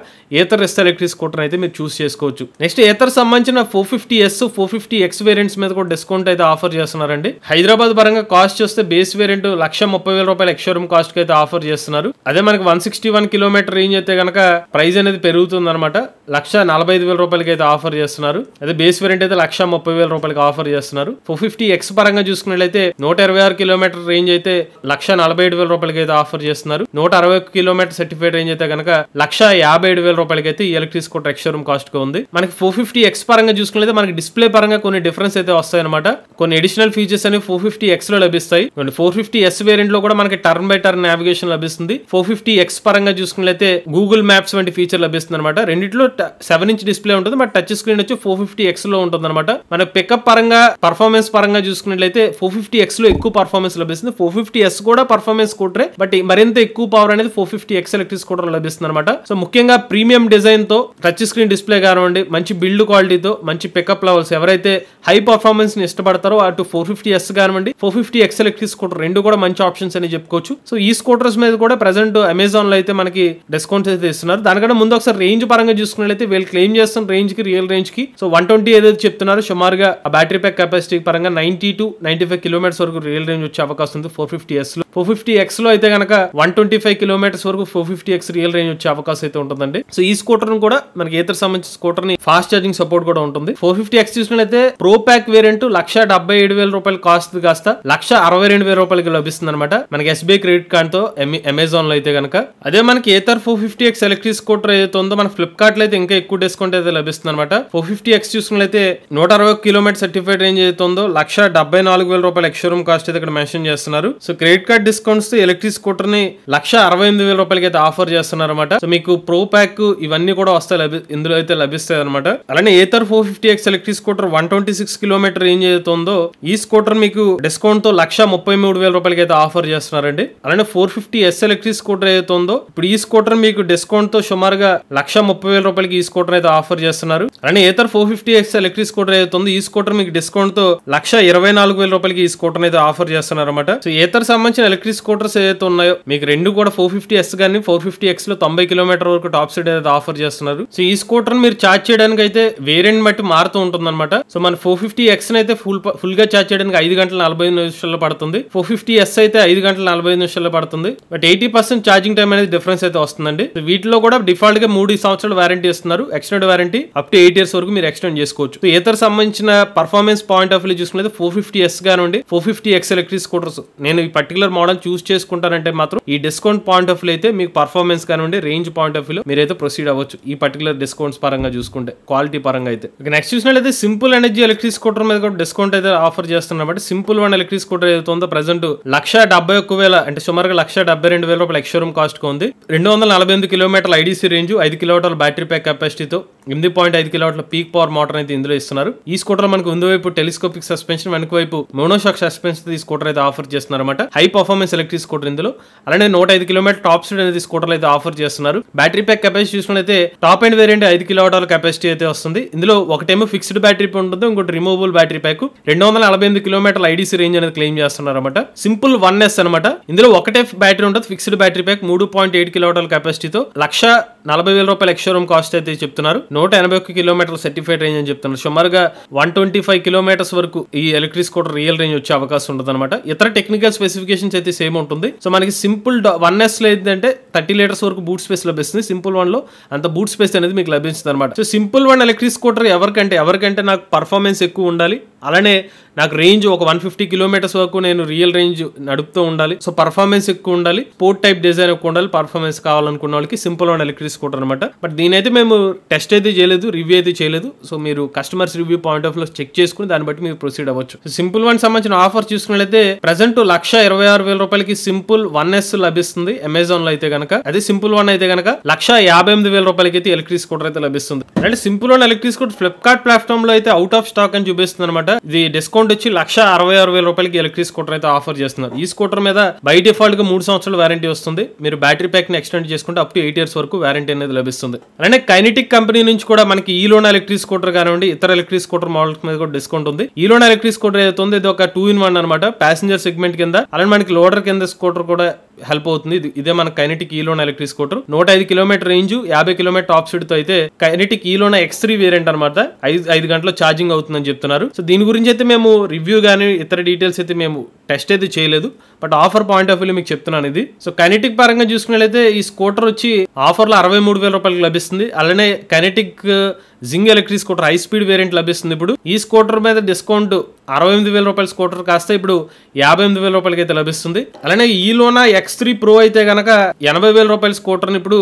ఏథర్ రిస్తా ఎలక్ట్రిక్ స్కూటర్ అయితే మీరు చూస్ చేసుకోవచ్చు. నెక్స్ట్ ఏథర్ సంబంధించిన 450S 450X వేరియంట్స్ మీద కూడా డిస్కౌంట్ అయితే ఆఫర్ చేస్తున్నారండి. హైదరాబాద్ పరంగా కాస్ట్ చూస్తే బేస్ వేరియంట్ 1,30,000 రూపాయల ఎక్స్షోరూమ్ కాస్ట్ కి అయితే ఆఫర్ చేస్తున్నారు. అదే మనకి 161 కిలోమీటర్ రేంజ్ అయితే కనుక ప్రైస్ అనేది పెరుగుతుంది అనమాట. 1,45,000 రూపాయలకి అయితే ఆఫర్ చేస్తున్నారు. అదే బేస్ వేరియంట్ అయితే 1,30,000 రూపాయలకి ఆఫర్ చేస్తున్నారు. 450X పరంగా చూసుకున్నట్లయితే 126 కిలోమీటర్ రేంజ్ అయితే 1,47,000 రూపాయలకి అయితే ఆఫర్ చేస్తున్నారు. 160 కిలోమీటర్ సర్టిఫైడ్ రేంజ్ అయితే కనుక 1,57,000 రూపాయలకి అయితే ఈ ఎలక్ట్రిక్ స్కూటర్ ఎక్స్షోరూమ్ కాస్ట్ గా ఉంది. మనకి 450X పరంగా చూసుకున్నట్లయితే మనకి డిస్ప్లే పరంగా కొన్ని డిఫరెన్స్ అయితే వస్తాయి అనమాట. కొన్ని అడిషనల్ ఫీచర్స్ అనేవి 450X లో లభిస్తాయి. 450S వేరియంట్ లో కూడా మనకి టర్న్ బై టర్న్ నావిగేషన్ లభిస్తుంది. 450X పరంగా చూసుకున్నట్లయితే గూగుల్ మ్యాప్స్ వంటి ఫీచర్ లభిస్తుంది అనమాట. రెండిట్లో 7-inch డిస్ప్లే ఉంటుంది. బట్ టచ్ స్క్రీన్ వచ్చి 450X లో ఉంటుంది అనమాట. మన పికప్ పరంగా పర్ఫార్మెన్స్ పరంగా చూసుకున్నట్లయితే 450X లో ఎక్కువ పర్ఫార్మెన్స్ లభిస్తుంది. 450S కూడా పర్ఫార్మెన్స్ స్కూటరే బట్ మరింత ఎక్కువ పవర్ అనేది 450X ఎలక్ట్రిక్ స్కూటర్ లభిస్తుంది అనమాట. సో ముఖ్యంగా ప్రీమియం డిజైన్ తో టచ్ స్క్రీన్ డిస్ప్లే కానివ్వండి మంచి బిల్డ్ క్వాలిటీతో మంచి పికప్ లెవెల్స్ ఎవరైతే హై పర్ఫార్మెన్స్ ని ఇష్టపడతారో అటు 450S కానివ్వండి 450X ఎలక్ట్రిక్ స్కూటర్ రెండు కూడా మంచి ఆప్షన్స్ అని చెప్పుకోవచ్చు. సో ఈ స్కూటర్స్ మీద కూడా ప్రెసెంట్ అమెజాన్ లో అయితే మనకి డిస్కౌంట్స్ అయితే ఇస్తున్నారు. దానికంటే ముందు ఒకసారి రేంజ్ పరంగా చూసుకున్నట్లయితే వీళ్ళు క్లెయిమ్ చేస్తున్న రేంజ్ కి రియల్ రేంజ్ కి సో 120 ఏదైతే చెప్తున్నారు సుమారుగా ఆ బ్యాటరీ ప్యాక్ కెపాసిటీ పరంగా 90 to 95 కిలోమీటర్స్ వరకు రియల్ రేంజ్ వచ్చే అవకాశం ఉంది 450S లో. 450X లో అయితే కనుక 125 కిలోమీటర్స్ వరకు 450X రియల్ రేంజ్ వచ్చే అవకాశం అయితే ఉంటుందండి. సో ఈ స్కూటర్ కూడా మనకి ఏతర సంబంధించిన స్కూటర్ ని ఫాస్ట్ ఛార్జింగ్ సపోర్ట్ కూడా ఉంటుంది. 450X చూసుకున్నట్లయితే ప్రో ప్యాక్ వేరియంట్ 1,77,000 రూపాయలు కాస్ట్ కాస్త 1,62,000 రూపాయలకి లభిస్తుంది అనమాట. మనకి SBI క్రెడిట్ కార్డ్ తో అమెజాన్ లో అయితే కనుక. అదే మనకి ఏతర్ 450X ఎలక్ట్రిక్ స్కూటర్ ఏదైతే ఉందో మన ఫ్లిప్కార్ట్ లో అయితే చూసుకున్నట్లయితే ఇంకా ఎక్కువ డిస్కౌంట్ అయితే లభిస్తుంది అనమాట. 450X చూసుకున్నట్లయితే 160 కిలోమీటర్ సర్టిఫైడ్ రేంజ్ అయితే ఉందో 1,74,000 రూపాయలు ఎక్స్షోరూమ్ కాస్ట్ అయితే ఇక్కడ మెన్షన్ చేస్తున్నారు. So credit card discounts electric scooter ని 1,68,000 రూపాయలకి అయితే ఆఫర్ చేస్తున్నారు అనమాట. సో మీకు ప్రో ప్యాక్ ఇవన్నీ కూడా వస్తాయి, ఇందులో అయితే లభిస్తాయి అనమాట. అలానే Ather 450X electric scooter 126 kilometre range అయితే ఉందో ఈ స్కూటర్ మీకు డిస్కౌంట్ తో 1,33,000 రూపాయలకి అయితే ఆఫర్ చేస్తున్నారండి. అలానే 450S ఎలక్ట్రిక్ స్కూటర్ ఏదైతే ఉందో ఇప్పుడు ఈ స్కూటర్ మీకు డిస్కౌంట్ తో సుమారుగా 1,30,000 రూపాయలకి ఈ స్కూటర్ అయితే ఆఫర్ చేస్తున్నారు. అలానే ఏథర్ 450X ఎలక్ట్రిక్ స్కూటర్ ఏదైతే ఉందో ఈ స్కూటర్ మీకు డిస్కౌంట్ తో 1,24,000 రూపాయలకి ఈ స్కూటర్ అయితే ఆఫర్ చేస్తున్నారు అనమాట. సో ఏథర్ సంబంధించిన ఎలక్ట్రిక్ స్కూటర్స్ ఏదైతే ఉన్నాయో మీకు రెండు కూడా 450S గానీ 450X లో 90 కిలోమీటర్ వరకు టాప్ స్పీడ్ అయితే ఆఫర్ చేస్తున్నారు. సో ఈ స్కూటర్ మీరు ఛార్జ్ చేయడానికి అయితే వేరియంట్ బట్టి మారుతూ ఉంటుంది అనమాట. సో మన 450X అయితే ఫుల్ గా ఛార్జ్ చేయడానికి 5 గంటల 45 నిమిషాల్లో పడుతుంది. 450S అయితే 5 గంటల 45 నిమిషాల్లో పడుతుంది. బట్ 80% ఛార్జింగ్ టైం అనేది డిఫరెన్స్ అయితే వస్తుందండి. వీటిలో కూడా డిఫాల్ట్ గా 3 సంవత్సరాల వారంటీ ఇస్తున్నారు. Extended warranty up to 8 years వరకు మీరు ఎక్స్టెండ్ చేసుకోవచ్చు. సో ఏథర్ సంబంధించిన పర్ఫార్మెన్స్ పాయింట్ ఆఫ్ వ్యూ చూసుకుంటే 450S గానండి 450X ఎలక్ట్రిక్ స్కూటర్స్ నేను ఈ పర్టికులర్ మోడల్ చూస్ చేసుకుంటానంటే మాత్రం ఈ డిస్కౌంట్ పాయింట్ ఆఫ్ వ్యూ అయితే మీకు పర్ఫార్మెన్స్ కానివ్వండి రేంజ్ పాయింట్ ఆఫ్ వ్యూ మీరైతే ప్రొసీడ్ అవ్వచ్చు. ఈ పర్టికులర్ డిస్కౌంట్స్ పరంగా చూసుకుంటే క్వాలిటీ పరంగా అయితే నెక్స్ట్ చూసినట్లయితే సింపుల్ ఎనర్జీ ఎలక్ట్రిక్ స్కూటర్ మీద కూడా డిస్కౌంట్ అయితే ఆఫర్ చేస్తున్నారు. సింపుల్ వన్ ఎలక్ట్రిక్ స్కూటర్ ఏదైతే ఉందో ప్రెసెంట్ 1,71,000 అంటే సుమారుగా 1,72,000 రూపాయలు ఎక్స్షోరూమ్ కాస్ట్ కు ఉంది. 248 కిలోమీటర్ల ఐడీసీ రేంజ్ 5 కిలోవాట్ల బ్యాటరీ ప్యాక్ కెపాసిటీతో 8.5 కిలోవాట్ల పీక్ పవర్ మోటార్ అయితే ఇందులో ఇస్తున్నారు. ఈ స్కూటర్ మనకు ముందు వైపు టెలిస్కోపిక్ సస్పెన్షన్ వెనక వైపు మోనోషాక్ సస్పెన్షన్ ఈ స్కూటర్ అయితే ఆఫర్ చేస్తున్నారు అనమాట. హై పర్ఫార్మెన్స్ ఎలక్ట్రిక్ స్కూటర్ ఇందులో. అలానే 105 కిలోమీటర్ టాప్ స్పీడ్ అనేది స్కూటర్ అయితే ఆఫర్ చేస్తున్నారు. బ్యాటరీ ప్యాక్ కెపాసిటీ చూసుకున్నట్లయితే టాప్ అండ్ వేరియంట్ 5 కిలోవాట్ల కెపాసిటీ అయితే వస్తుంది. ఇందులో ఒకటేమో ఫిక్స్డ్ బ్యాటరీ ఉంటుంది, ఇంకోటి రిమూవబుల్ బ్యాటరీ ప్యాక్. 248 కిలోమీటర్ల ఐడీసీ రేంజ్ అనేది క్లెయిమ్ చేస్తున్నారు అనమాట. సింపుల్ 1S అనమాట. ఇందులో ఒకటే బ్యాటరీ ఉంటుంది, ఫిక్స్డ్ బ్యాటరీ ప్యాక్ 3.8 కిలోవాట్ల కెపాసిటీతో 1,40,000 రూపాయలు ఎక్స్షోరూమ్ కాస్ట్ అయితే చెప్తున్నారు. 181 కిలోమీటర్ల సర్టిఫైడ్ రేంజ్ అని చెప్తున్నారు. సుమారుగా 125 కిలోమీటర్స్ వరకు ఈ ఎలక్ట్రిక్ స్కూటర్ రియల్ రేంజ్ వచ్చే అవకాశం ఉంటుంది అనమాట. ఇతర టెక్నికల్ స్పెసిఫికేషన్స్ అయితే సేమ్ ఉంటుంది. సో మనకి సింపుల్ 1S లో ఏంటంటే 30 లీటర్స్ వరకు బూట్ స్పేస్ లభిస్తుంది. సింపుల్ 1 లో అంత బూట్ స్పేస్ అనేది మీకు లభిస్తుంది అనమాట. సో సింపుల్ 1 ఎలక్ట్రిక్ స్కూటర్ ఎవరికంటే నాకు పర్ఫార్మెన్స్ ఎక్కువ ఉండాలి, అలానే నాకు రేంజ్ ఒక 150 కిలోమీటర్స్ వరకు నేను రియల్ రేంజ్ నడుపుతూ ఉండాలి, సో పర్ఫార్మెన్స్ ఎక్కువ ఉండాలి, స్పోర్ట్ టైప్ డిజైన్ ఎక్కువ ఉండాలి, పర్ఫార్మెన్స్ కావాలనుకున్న వాళ్ళకి సింపుల్ 1 ఎలక్ట్రిక్ స్కూటర్ అనమాట. బట్ దీని అయితే మేము టెస్ట్ అయితే చేయలేదు, రివ్యూ అయితే చేయలేదు. సో మీరు కస్టమర్స్ రివ్యూ పాయింట్ ఆఫ్ లో చెక్ చేసుకుని దాన్ని బట్టి మీరు ప్రొసీడ్ అవ్వచ్చు. సింపుల్ 1 సంబంధించిన ఆఫర్ చూసుకున్నట్లయితే ప్రెసెంట్ 1,26,000 రూపాయలకి సింపుల్ 1S లభిస్తుంది అమెజాన్ లో అయితే కనుక. అదే సింపుల్ 1 అయితే కనుక 1,58,000 రూపాయలకి అయితే ఎలక్ట్రిక్ స్కూటర్ అయితే లభిస్తుంది. అంటే simple 1 electric scooter Flipkart platform లో అయితే అవుట్ ఆఫ్ స్టాక్ అని చూపిస్తుంది అనమాట. ఇది డిస్కౌంట్ వచ్చి 1,66,000 రూపాయలకి ఎలక్ట్రిక్ స్కూటర్ అయితే ఆఫర్ చేస్తున్నారు. ఈ స్కూటర్ మీద బై డిఫాల్ట్ గా 3 సంవత్సరాల వారంటీ వస్తుంది. మీరు బ్యాటరీ ప్యాక్ ని ఎక్స్టెండ్ చేసుకుంటే అప్ టు 8 ఇయర్స్ వరకు వారంటీ అనేది లభిస్తుంది. అలానే కైనెటిక్ కంపెనీ నుంచి కూడా మనకి ఈలోనా ఎలక్ట్రిక్ స్కూటర్ కానివ్వండి ఇతర ఎలక్ట్రిక్ స్కూటర్ మోడల్స్ మీద కూడా డిస్కౌంట్ ఉంది. ఈలోనా ఎలక్ట్రిక్ స్కూటర్ ఏదైతే ఉంది ఇది ఒక 2-in-1 అనమాట. ప్యాసింజర్ సెగ్మెంట్ కింద అలానే మనకి లోడర్ కింద స్కూటర్ కూడా హెల్ప్ అవుతుంది. ఇదే మన కైనెటిక్ ఈలోనా electric scooter. 105 kilometre range 50 kilometre top speed తో అయితే కైనెటిక్ ఈలోనా X3 వేరియంట్ అనమాట. 5 గంటల ఛార్జింగ్ అవుతుందని చెప్తున్నారు. సో దీని గురించి అయితే మేము రివ్యూ గానీ ఇతర డీటెయిల్స్ అయితే మేము టెస్ట్ అయితే చేయలేదు, but offer point of view మీకు చెప్తున్నాను ఇది. సో కైనెటిక్ పరంగా చూసుకున్నట్లయితే ఈ స్కూటర్ వచ్చి ఆఫర్ లో 63,000 రూపాయలకి లభిస్తుంది. అలానే Kinetic Zing electric scooter high speed variant లభిస్తుంది. ఇప్పుడు ఈ స్కూటర్ మీద డిస్కౌంట్ 68,000 రూపాయల స్కూటర్ కాస్త ఇప్పుడు 58,000 రూపాయలకి అయితే లభిస్తుంది. అలానే ఈలోనా X3 Pro అయితే కనుక 80,000 రూపాయల స్కూటర్ని ఇప్పుడు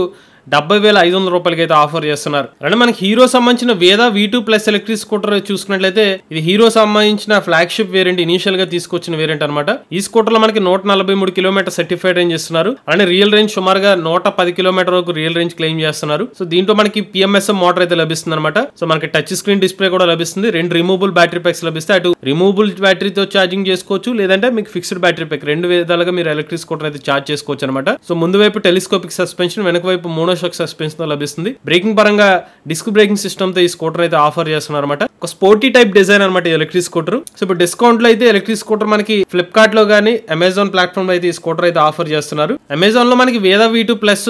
70,500 రూపాయలకి అయితే ఆఫర్ చేస్తున్నారు. అలానే మనకి హీరో సంబంధించిన వేదా V2 ప్లస్ ఎలక్ట్రిక్ స్కూటర్ చూసుకున్నట్లయితే ఇది హీరో సంబంధించిన ఫ్లాగ్షిప్ వేరియంట్, ఇనిషియల్ గా తీసుకొచ్చిన వేరియంట్ అనమాట. ఈ స్కూటర్ లో మనకి 143 కిలోమీటర్ సర్టిఫైడ్ రేంజ్ ఇస్తున్నారు. అలానే రియల్ రేంజ్ సుమారుగా 110 కిలోమీటర్ వరకు రియల్ రేంజ్ క్లెయిమ్ చేస్తున్నారు. సో దీంట్లో మనకి PMSM మోటార్ అయితే లభిస్తుంది అనమాట. సో మనకి టచ్ స్క్రీన్ డిస్ప్లే కూడా లభిస్తుంది. 2 రిమూవబుల్ బ్యాటరీ ప్యాక్స్ లభిస్తాయి. అటు రిమూవబుల్ బ్యాటరీతో ఛార్జింగ్ చేసుకోవచ్చు, లేదంటే మీకు ఫిక్స్డ్ బ్యాటరీ ప్యాక్ 2 విధాలుగా మీరు ఎలక్ట్రిక్ స్కూటర్ అయితే ఛార్జ్ చేసుకోవచ్చు అనమాట. సో ముందు వైపు టెలిస్కోపిక్ సస్పెన్షన్, వెనక వైపు మోనోషాక్ సస్పెన్షన్ తో లభిస్తుంది. బ్రేకింగ్ పరంగా డిస్క్ బ్రేకింగ్ సిస్టమ్ తో ఈ స్కూటర్ అయితే ఆఫర్ చేస్తున్నారు అనమాట. ఒక స్పోర్టీ టైప్ డిజైన్ అనమాట ఎలక్ట్రిక్ స్కూటర్. సో ఇప్పుడు డిస్కౌంట్ లో అయితే ఎలక్ట్రిక్ స్కూటర్ మనకి ఫ్లిప్కార్ట్ లో గానీ అమెజాన్ ప్లాట్ఫామ్ లో అయితే ఈ స్కూటర్ అయితే ఆఫర్ చేస్తున్నారు. అమెజాన్ లో మనకి వేదా V2 ప్లస్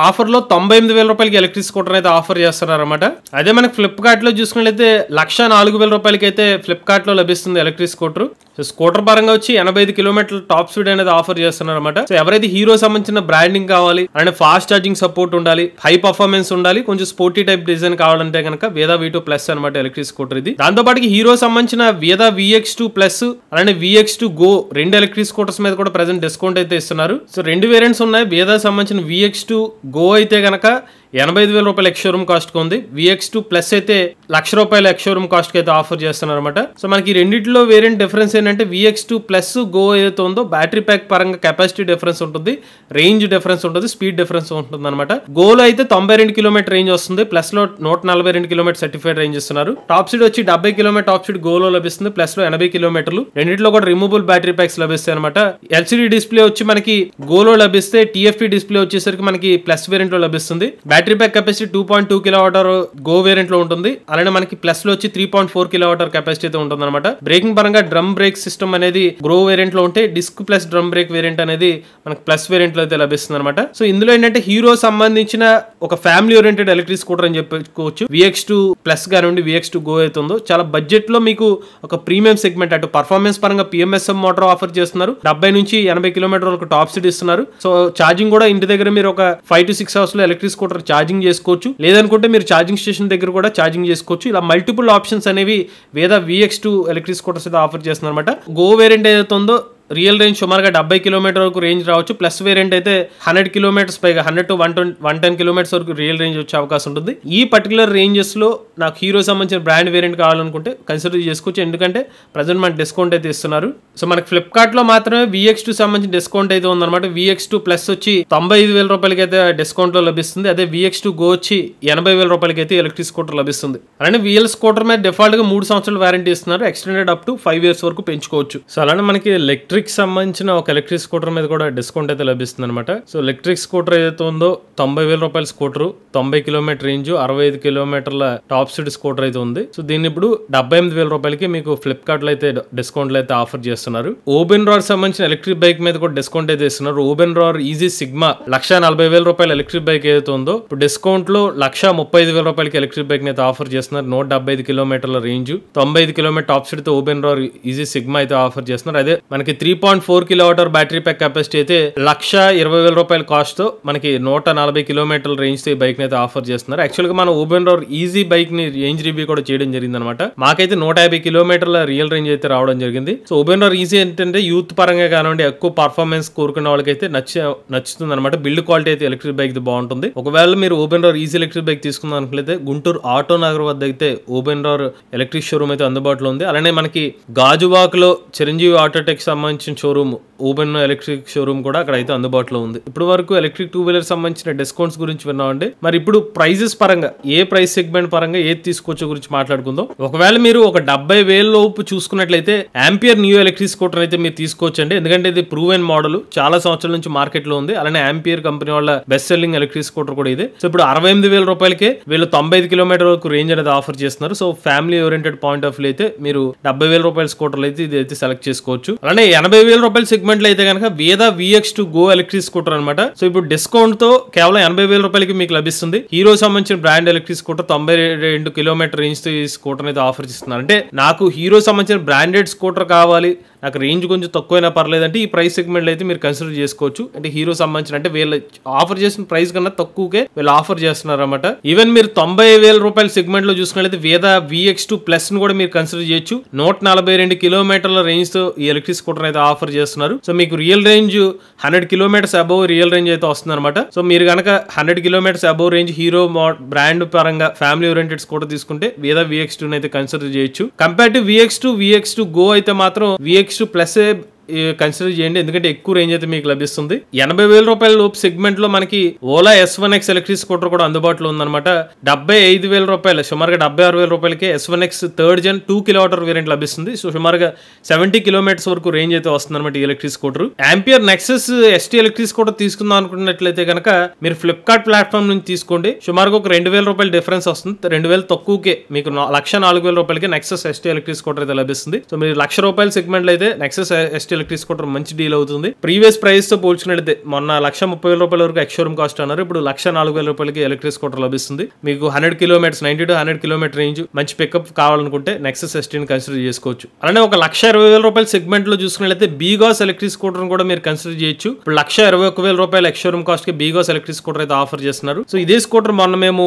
ఆఫర్ లో 98,000 రూపాయలకి ఎలక్ట్రిక్ స్కూటర్ అయితే ఆఫర్ చేస్తున్నారు అనమాట. అదే మనకి ఫ్లిప్కార్ట్ లో చూసుకున్నట్లయితే 104,000 రూపాయలకి అయితే ఫ్లిప్కార్ట్ లో లభిస్తుంది ఎలక్ట్రిక్ స్కూటర్. సో స్కూటర్ పరంగా వచ్చి 85 కిలోమీటర్ల టాప్ స్పీడ్ అనేది ఆఫర్ చేస్తున్నారు అనమాట. సో ఎవరైతే హీరో సంబంధించిన బ్రాండింగ్ కావాలి, అలానే ఫాస్ట్ ఛార్జింగ్ సపోర్ట్ ఉండాలి, హై పర్ఫార్మెన్స్ ఉండాలి, కొంచెం స్పోర్టీ టైప్ డిజైన్ కావాలంటే కనుక వేదా V2 ప్లస్ అనమాట ఎలక్ట్రిక్ స్కూటర్ ఇది. దాంతో పాటు హీరో సంబంధించిన వేదా VX2 ప్లస్ అలానే VX2 గో 2 ఎలక్ట్రిక్ స్కూటర్స్ మీద కూడా ప్రెసెంట్ డిస్కౌంట్ అయితే ఇస్తున్నారు. సో 2 వేరియంట్స్ ఉన్నాయి. వేదా సంబంధించిన VX2 గో అయితే కనుక 85,000 రూపాయల ఎక్స్ షోరూమ్ కాస్ట్ ఉంది. VX2 ప్లస్ అయితే ₹1,00,000 ఎక్స్ షోరూమ్ కాస్ట్ కి అయితే ఆఫర్ చేస్తున్నారు అనమాట. సో మనకి రెండింటిలో వేరియంట్ డిఫరెన్స్ ఏంటంటే VX2 ప్లస్ గో ఏదైతే ఉందో బ్యాటరీ ప్యాక్ పరంగా కెపాసిటీ డిఫరెన్స్ ఉంటుంది, రేంజ్ డిఫరెన్స్ ఉంటుంది, స్పీడ్ డిఫరెన్స్ ఉంటుంది అనమాట. గోలో అయితే 92 కిలోమీటర్ రేంజ్ వస్తుంది, ప్లస్ లో 142 కిలోమీటర్ సర్టిఫైడ్ రేంజ్ ఇస్తున్నారు. టాప్ స్పీడ్ వచ్చి 70 కిలోమీటర్ టాప్ స్పీడ్ గోలో లభిస్తుంది, ప్లస్ లో 80 కిలోమీటర్లు. రెండింటిలో కూడా రిమూవబుల్ బ్యాటరీ ప్యాక్స్ లభిస్తాయి అనమాట. LCD డిస్ప్లే వచ్చి మనకి గోలో లభిస్తే TFT డిస్ప్లే వచ్చేసరికి మనకి ప్లస్ వేరియంట్ లో లభిస్తుంది. Battery pack capacity 2.2 kilowatt go variant లో ఉంటుంది. అలానే మనకి ప్లస్ లో వచ్చి 3.4 కిలోవాట్ కెపాసిటీ అయితే ఉంటుంది అనమాట. బ్రేకింగ్ పరంగా డ్రమ్ బ్రేక్ సిస్టమ్ అనేది గ్రో వేరియంట్ లో ఉంటే disc plus drum brake variant అనేది మనకి ప్లస్ వేరియంట్ లో అయితే లభిస్తుంది అనమాట. సో ఇందులో ఏంటంటే హీరో సంబంధించిన ఒక ఫ్యామిలీ ఓరియంటెడ్ ఎలక్ట్రిక్ స్కూటర్ అని చెప్పుకోవచ్చు. VX2 ప్లస్ గానివ్వండి, VX2 గో అయితే ఉందో చాలా బడ్జెట్ లో మీకు ఒక ప్రీమియం సెగ్మెంట్, అటు పర్ఫార్మెన్స్ పరంగా PMSM మోటార్ ఆఫర్ చేస్తున్నారు. 70 నుంచి 80 కిలోమీటర్ వరకు టాప్ స్పీడ్ ఇస్తున్నారు. సో ఛార్జింగ్ కూడా ఇంటి దగ్గర మీరు ఒక 5 to 6 అవర్స్ లో ఎలక్ట్రిక్ స్కూటర్ ఛార్జింగ్ చేసుకోవచ్చు. లేదనుకుంటే మీరు ఛార్జింగ్ స్టేషన్ దగ్గర కూడా ఛార్జింగ్ చేసుకోవచ్చు. ఇలా మల్టిపుల్ ఆప్షన్స్ అనేవి వేద VX2 ఎలక్ట్రిక్ స్కూటర్స్ అయితే ఆఫర్ చేస్తున్నారు అనమాట. గో వేరియంట్ ఏదైతే ఉందో రియల్ రేంజ్ సుమారుగా 70 కిలోమీటర్ వరకు రేంజ్ రావచ్చు. ప్లస్ వేరియంట్ అయితే 100 కిలోమీటర్స్ పైగా 100 to 110 కిలోమీటర్స్ వరకు రియల్ రేంజ్ వచ్చే అవకాశం ఉంటుంది. ఈ పర్టికులర్ రేంజెస్ లో నాకు హీరో సంబంధించిన బ్రాండ్ వేరియంట్ కావాలనుకుంటే కన్సిడర్ చేసుకోవచ్చు, ఎందుకంటే ప్రజెంట్ మనకి డిస్కౌంట్ అయితే ఇస్తున్నారు. సో మనకి ఫ్లిప్కార్ట్ లో మాత్రమే VX2 సంబంధించిన డిస్కౌంట్ అయితే ఉందన్నమాట. VX2 ప్లస్ వచ్చి 95,000 రూపాయలకి అయితే డిస్కౌంట్ లో లభిస్తుంది. అదే VX2 గో వచ్చి 80,000 రూపాయలకి అయితే ఎలక్ట్రిక్ స్కూటర్ లభిస్తుంది. అలానే VL స్కూటర్ మీద డిఫాల్ట్ గా 3 సంవత్సరాల వారంటీ ఇస్తున్నారు, ఎక్స్టెండెడ్ అప్ టు 5 years వరకు పెంచుకోవచ్చు. సో అలానే మనకి ఎలక్ట్రిక్ సంబంధించిన ఒక ఎలక్ట్రిక్ స్కూటర్ మీద కూడా డిస్కౌంట్ అయితే లభిస్తుంది అనమాట. సో ఎలక్ట్రిక్ స్కూటర్ ఏదైతే ఉందో 90,000 రూపాయల స్కూటర్, 90 కిలోమీటర్ రేంజ్, 65 కిలోమీటర్ల టాప్ స్పీడ్ స్కూటర్ అయితే ఉంది. సో దీన్ని ఇప్పుడు 78,000 రూపాయలకి మీకు ఫ్లిప్కార్ట్ లో అయితే డిస్కౌంట్ అయితే ఆఫర్ చేస్తున్నారు. ఓబెన్ రార్ సంబంధించిన ఎలక్ట్రిక్ బైక్ మీద కూడా డిస్కౌంట్ అయితే ఇస్తున్నారు. ఓబెన్ రార్ ఈజీ సిగ్మా 140,000 రూపాయల ఎలక్ట్రిక్ బైక్ ఏదైతే ఉందో ఇప్పుడు డిస్కౌంట్ లో 135,000 రూపాయలకి ఎలక్ట్రిక్ బైక్ అయితే ఆఫర్ చేస్తున్నారు. 175 కిలోమీటర్ల రేంజ్, 95 కిలోమీటర్ టాప్ స్పీడ్ తో ఓబెన్ రార్ ఈజీ సిగ్మా అయితే ఆఫర్ చేస్తున్నారు. అదే మనకి 3.4 కిలోవాట్ బ్యాటరీ ప్యాక్ కెపాసిటీ అయితే 120,000 రూపాయల కాస్ట్ తో మనకి 140 కిలోమీటర్ల రేంజ్ తో ఈ బైక్ ని అయితే ఆఫర్ చేస్తున్నారు. యాక్చువల్ గా మనం ఓబెన్ రార్ ఈజీ బైక్ ని రేంజ్ రివ్యూ కూడా చేయడం జరిగింది అనమాట. మాకైతే 150 కిలోమీటర్ల రియల్ రేంజ్ అయితే రావడం జరిగింది. సో ఓబెన్ రార్ ఈజీ ఏంటంటే యూత్ పరంగా కానివ్వండి, ఎక్కువ పర్ఫార్మెన్స్ కోరుకున్న వాళ్ళకైతే నచ్చుతుంది అనమాట. బిల్డ్ క్వాలిటీ అయితే ఎలక్ట్రిక్ బైక్ బాగుంటుంది. ఒకవేళ మీరు ఓబెన్ రార్ ఈజీ ఎలక్ట్రిక్ బైక్ తీసుకుందాం అనుకుంటే గుంటూరు ఆటో నగర్ వద్ద అయితే ఓబెన్ రార్ ఎలక్ట్రిక్ షోరూమ్ అయితే అందుబాటులో ఉంది. అలానే మనకి గాజువాక్ లో చిరంజీవి ఆటోటెక్ సంబంధించిన షోరూమ్ ఓబెన్ ఎలక్ట్రిక్ షోరూమ్ కూడా అక్కడ అయితే అందుబాటులో ఉంది. ఇప్పుడు వరకు ఎలక్ట్రిక్ 2-వీలర్ సంబంధించిన డిస్కౌంట్స్ గురించి విన్నామండి. మరి ఇప్పుడు ప్రైజెస్ పరంగా ఏ ప్రైస్ సెగ్మెంట్ పరంగా ఏది తీసుకోవచ్చో గురించి మాట్లాడుకుందాం. ఒకవేళ మీరు ఒక 70,000 లోపు చూసుకున్నట్లయితే ఆంపియర్ న్యూ ఎలక్ట్రిక్ స్కూటర్ అయితే మీరు తీసుకోవచ్చండి. ఎందుకంటే ఇది ప్రూవెన్ మోడల్, చాలా సంవత్సరాల నుంచి మార్కెట్ లో ఉంది. అలానే ఆంపియర్ కంపెనీ వాళ్ళ బెస్ట్ సెల్లింగ్ ఎలక్ట్రిక్ స్కూటర్ కూడా ఇది. సో ఇప్పుడు 68,000 రూపాయలకే వీళ్ళు 95 కిలోమీటర్ వరకు రేంజ్ అనేది ఆఫర్ చేస్తున్నారు. So family oriented point of view అయితే మీరు 70,000 రూపాయల స్కూటర్లు అయితే ఇది అయితే సెలెక్ట్ చేసుకోవచ్చు. అలానే 80,000 రూపాయల సెగ్మెంట్ లో అయితే కనుక Vida VX2 go electric scooter అనమాట. సో ఇప్పుడు డిస్కౌంట్ తో కేవలం 80,000 రూపాయలకి మీకు లభిస్తుంది. హీరో సంబంధించిన brand electric scooter 92 kilometre range తో ఈ స్కూటర్ అయితే ఆఫర్ చేస్తున్నారు. అంటే నాకు హీరో సంబంధించిన బ్రాండెడ్ స్కూటర్ కావాలి, నాకు రేంజ్ కొంచెం తక్కువైనా పర్లేదు అంటే ఈ ప్రైస్ సెగ్మెంట్ అయితే మీరు కన్సిడర్ చేసుకోవచ్చు. అంటే హీరో సంబంధించిన అంటే వీళ్ళు ఆఫర్ చేసిన ప్రైస్ కన్నా తక్కువకే వీళ్ళు ఆఫర్ చేస్తున్నారు అనమాట. ఈవెన్ మీరు 90,000 రూపాయల సెగ్మెంట్ లో చూసుకున్నట్లయితే వేద VX2 ప్లస్ ను కూడా మీరు కన్సిడర్ చేయొచ్చు. 142 కిలోమీటర్ల రేంజ్ తో ఈ ఎలక్ట్రిక్ స్కూటర్ అయితే ఆఫర్ చేస్తున్నారు. సో మీకు real range 100 kilometres above real range అయితే వస్తుంది అనమాట. సో మీరు కనుక 100 kilometres above range hero brand పరంగా ఫ్యామిలీ ఓరియంటెడ్ స్కూటర్ తీసుకుంటే వేద VX2 అయితే కన్సిడర్ చేయొచ్చు. కంపేర్ టు VX2 గో అయితే మాత్రం VX2 ప్లస్ కన్సిడర్ చేయండి, ఎందుకంటే ఎక్కువ రేంజ్ అయితే మీకు లభిస్తుంది. 80,000 రూపాయల లోపు సెగ్మెంట్ లో మనకి ఓలా S1X ఎలక్ట్రిక్ స్కూటర్ కూడా అందుబాటులో ఉందన్నమాట. 75,000 రూపాయలు, సుమారుగా 76,000 రూపాయలకి S1X 3rd gen 2 kilowatt variant లభిస్తుంది. సో సుమారుగా 70 కిలోమీటర్స్ వరకు రేంజ్ అయితే వస్తుంది అనమాట ఈ electric scooter. Ampere Nexus ST electric scooter తీసుకుందాం అనుకున్నట్లయితే కనుక మీరు ఫ్లిప్కార్ట్ ప్లాట్ఫామ్ నుంచి తీసుకోండి. సుమారుగా ఒక 2,000 రూపాయల డిఫరెన్స్ వస్తుంది. 2,000 తక్కువకే మీకు 104,000 రూపాయలకి నెక్సస్ ST ఎలక్ట్రిక్ స్కూటర్ అయితే లభిస్తుంది. సో మీరు 1,00,000 రూపాయల సెగ్మెంట్ లో అయితే నెక్సస్ ST ఎలక్ట్రిక్ స్కూటర్ మంచి డీల్ అవుతుంది. ప్రీవియస్ ప్రైస్ తో పోల్చుకున్నట్లయితే మొన్న 130,000 రూపాయల వరకు ఎక్స్ షోరూమ్ కాస్ట్ అన్నారు, ఇప్పుడు 104,000 రూపాయలకి ఎలక్ట్రిక్ స్కూటర్ లభిస్తుంది. మీకు 100 కిలోమీటర్స్ 90 to 100 కిలోమీటర్ రేంజ్ మంచి పికప్ కావాలనుకుంటే నెక్సస్ STని కన్సిడర్ చేసుకోవచ్చు. అలానే ఒక 1,20,000 రూపాయల సెగ్మెంట్ లో చూసుకున్నట్లయితే బీగాస్ ఎలక్ట్రిక్ స్కూటర్ కూడా మీరు కన్సిడర్ చేయొచ్చు. ఇప్పుడు 1,21,000 రూపాయల ఎక్స్ షోరూమ్ కాస్ట్ కి బీగాస్ ఎలక్ట్రిక్ స్కూటర్ అయితే ఆఫర్ చేస్తున్నారు. సో ఇదే స్కూటర్ మొన్న మేము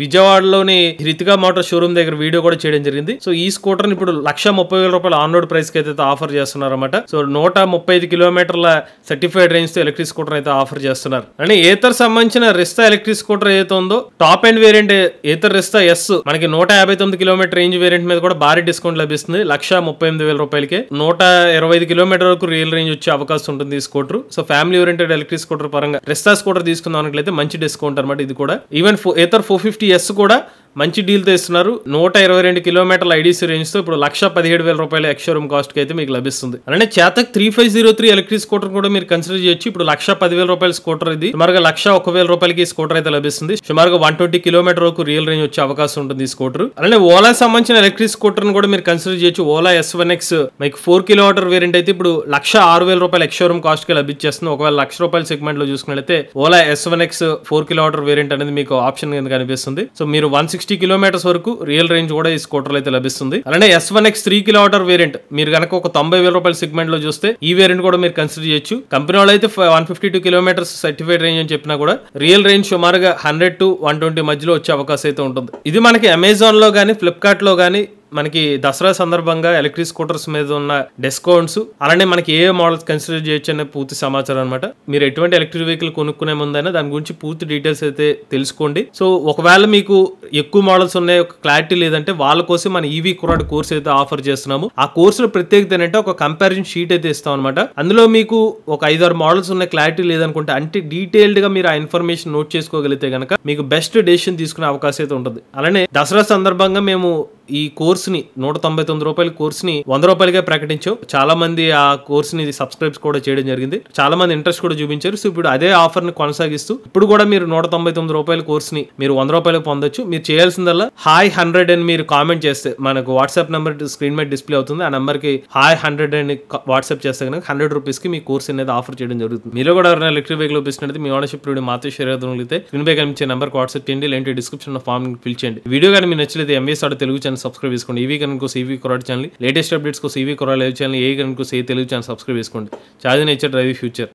విజయవాడలోని రితికా మోటార్ షోరూమ్ దగ్గర వీడియో కూడా చేయడం జరిగింది. సో ఈ స్కూటర్ ఇప్పుడు 1,30,000 రూపాయల ఆన్ రోడ్ ప్రైస్ కి అయితే ఆఫర్ చేస్తున్నారు అనమాట. సో సో 135 కిలోమీటర్ల సర్టిఫైడ్ రేంజ్ తో ఎలక్ట్రిక్ స్కూటర్ అయితే ఆఫర్ చేస్తున్నారు. అంటే ఏతర్ సంబంధించిన రిస్తా ఎలక్ట్రిక్ స్కూటర్ ఏదైతే ఉందో top end variant Ather Rizta S మనకి 159 కిలోమీటర్ రేంజ్ వేరియంట్ మీద కూడా భారీ డిస్కౌంట్ లభిస్తుంది. 1,38,000 రూపాయలకి 125 కిలోమీటర్ వరకు రియల్ రేంజ్ వచ్చే అవకాశం ఉంటుంది ఈ scooter. So family oriented electric scooter పరంగా రిస్తా స్కూటర్ తీసుకుందాం అన్నట్లయితే మంచి డిస్కౌంట్ అనమాట ఇది కూడా. ఈవెన్ ఏతర్ 450S కూడా మంచి డీల్ తో ఇస్తున్నారు. 122 కిలోమీటర్ల ఐడీసీ రేంజ్ తో ఇప్పుడు 1,17,000 రూపాయల ఎక్స్షోరూమ్ కాస్ట్ కి అయితే మీకు లభిస్తుంది. అలానే చేతక్ 3503 ఎలక్ట్రిక్ స్కూటర్ కూడా మీరు కన్సిడర్ చేయొచ్చు. ఇప్పుడు 1,10,000 రూపాయల స్కూటర్ ఇది సుమారుగా 1,01,000 రూపాయలకి స్కూటర్ అయితే లభిస్తుంది. సుమారుగా 120 కిలోమీటర్ వరకు రియల్ రేంజ్ వచ్చే అవకాశం ఉంటుంది ఈ స్కూటర్. అలానే ఓలా సంబంధించిన ఎలక్ట్రిక్ స్కూటర్ కూడా మీరు కన్సిడర్ చేయొచ్చు. ఓలా S1X మీకు 4 కిలోమీటర్ వేరియంట్ అయితే ఇప్పుడు 1,06,000 రూపాయల ఎక్స్షోరూమ్ కాస్ట్ కి లభించేస్తుంది. ఒకవేళ 1,00,000 రూపాయల సెగ్మెంట్ లో చూసుకున్నట్లయితే ఓలా S1X 4 కిలోమీటర్ వేరియంట్ అనేది మీకు ఆప్షన్ కింద కనిపిస్తుంది. సో మీరు 160 కిలోమీటర్స్ వరకు రియల్ రేంజ్ కూడా ఈ స్కూటర్ అయితే లభిస్తుంది. అలానే S1X 3 కిలోమీటర్ వేరియంట్ మీరు కనుక ఒక 90,000 రూపాయల సెగ్మెంట్ లో చూస్తే ఈ వేరియంట్ కూడా మీరు కన్సిడర్ చేయొచ్చు. కంపెనీ వాళ్ళు అయితే 152 కిలోమీటర్స్ సర్టిఫైడ్ రేంజ్ అని చెప్పినా కూడా రియల్ రేంజ్ సుమారుగా 100 to 120 మధ్యలో వచ్చే అవకాశం అయితే ఉంటుంది. ఇది మనకి అమెజాన్ లో గానీ ఫ్లిప్కార్ట్ లో గానీ మనకి దసరా సందర్భంగా ఎలక్ట్రిక్ స్కూటర్స్ మీద ఉన్న డిస్కౌంట్స్ అలానే మనకి ఏ మోడల్స్ కన్సిడర్ చేయొచ్చు అనే పూర్తి సమాచారం అనమాట. మీరు ఎటువంటి ఎలక్ట్రిక్ వెహికల్ కొనుక్కునే ముందైనా దాని గురించి పూర్తి డీటెయిల్స్ అయితే తెలుసుకోండి. సో ఒకవేళ మీకు ఎక్కువ మోడల్స్ ఉన్నాయి ఒక క్లారిటీ లేదంటే వాళ్ళ కోసం మన ఈవీ కురాడ్ కోర్స్ అయితే ఆఫర్ చేస్తున్నాము. ఆ కోర్సులో ప్రత్యేకత ఏంటంటే ఒక కంపారిజన్ షీట్ అయితే ఇస్తాం అనమాట. అందులో మీకు ఒక 5-6 మోడల్స్ ఉన్న క్లారిటీ లేదనుకుంటే అంటే డీటెయిల్డ్ గా మీరు ఆ ఇన్ఫర్మేషన్ నోట్ చేసుకోగలిగితే కనుక మీకు బెస్ట్ డెసిషన్ తీసుకునే అవకాశం అయితే ఉంటుంది. అలానే దసరా సందర్భంగా మేము ఈ కోర్స్ ని 199 రూపాయల కోర్స్ ని 100 రూపాయలుగా ప్రకటించాం. చాలా మంది ఆ కోర్స్ ని సబ్స్క్రైబ్ కూడా చేయడం జరిగింది. చాలా మంది ఇంట్రెస్ట్ కూడా చూపించారు. సో ఇప్పుడు అదే ఆఫర్ ని కొనసాగిస్తూ ఇప్పుడు కూడా మీరు 199 రూపాయల కోర్స్ ని మీరు 100 రూపాయలకు పొందొచ్చు. మీరు చేయాల్సిందల్లా హాయ్ 100 అని మీరు కామెంట్ చేస్తే మనకు వాట్సాప్ నెంబర్ స్క్రీన్ మీద డిస్ప్లే అవుతుంది. ఆ నెంబర్ కి హాయ్ 100 అని వాట్సాప్ చేస్తే కనుక 100 రూపీస్ కి మీ కోర్స్ అనేది ఆఫర్ చేయడం జరుగుతుంది. మీరు కూడా ఎవరైనా ఎలక్ట్రిక్ వెహికల్ ఉపయోగిస్తున్నది మీ ఓనర్షిప్ వీడియో మాత్రం షేర్ అవుతుంది. స్క్రీన్ పై కనిపించే నెంబర్ వాట్సాప్ చేయండి. లేదంటే డిస్క్రిప్షన్ లో ఫామ్ ఫిల్ చేయండి. వీడియో కానీ మీరు నచ్చితే MVS auto Telugu channel subscribe చేసుకోండి. ఈవీ కనుక ఈవీ కురాడ్ ఛానల్ లేటెస్ట్ అప్డేట్స్ కోసం ఈవీ కురాడ్ లైవ్ ఛానల్ ఏ కనుక తెలుగు ఛానల్ సబ్స్క్రైబ్ చేసుకోండి. Charge nature drive future.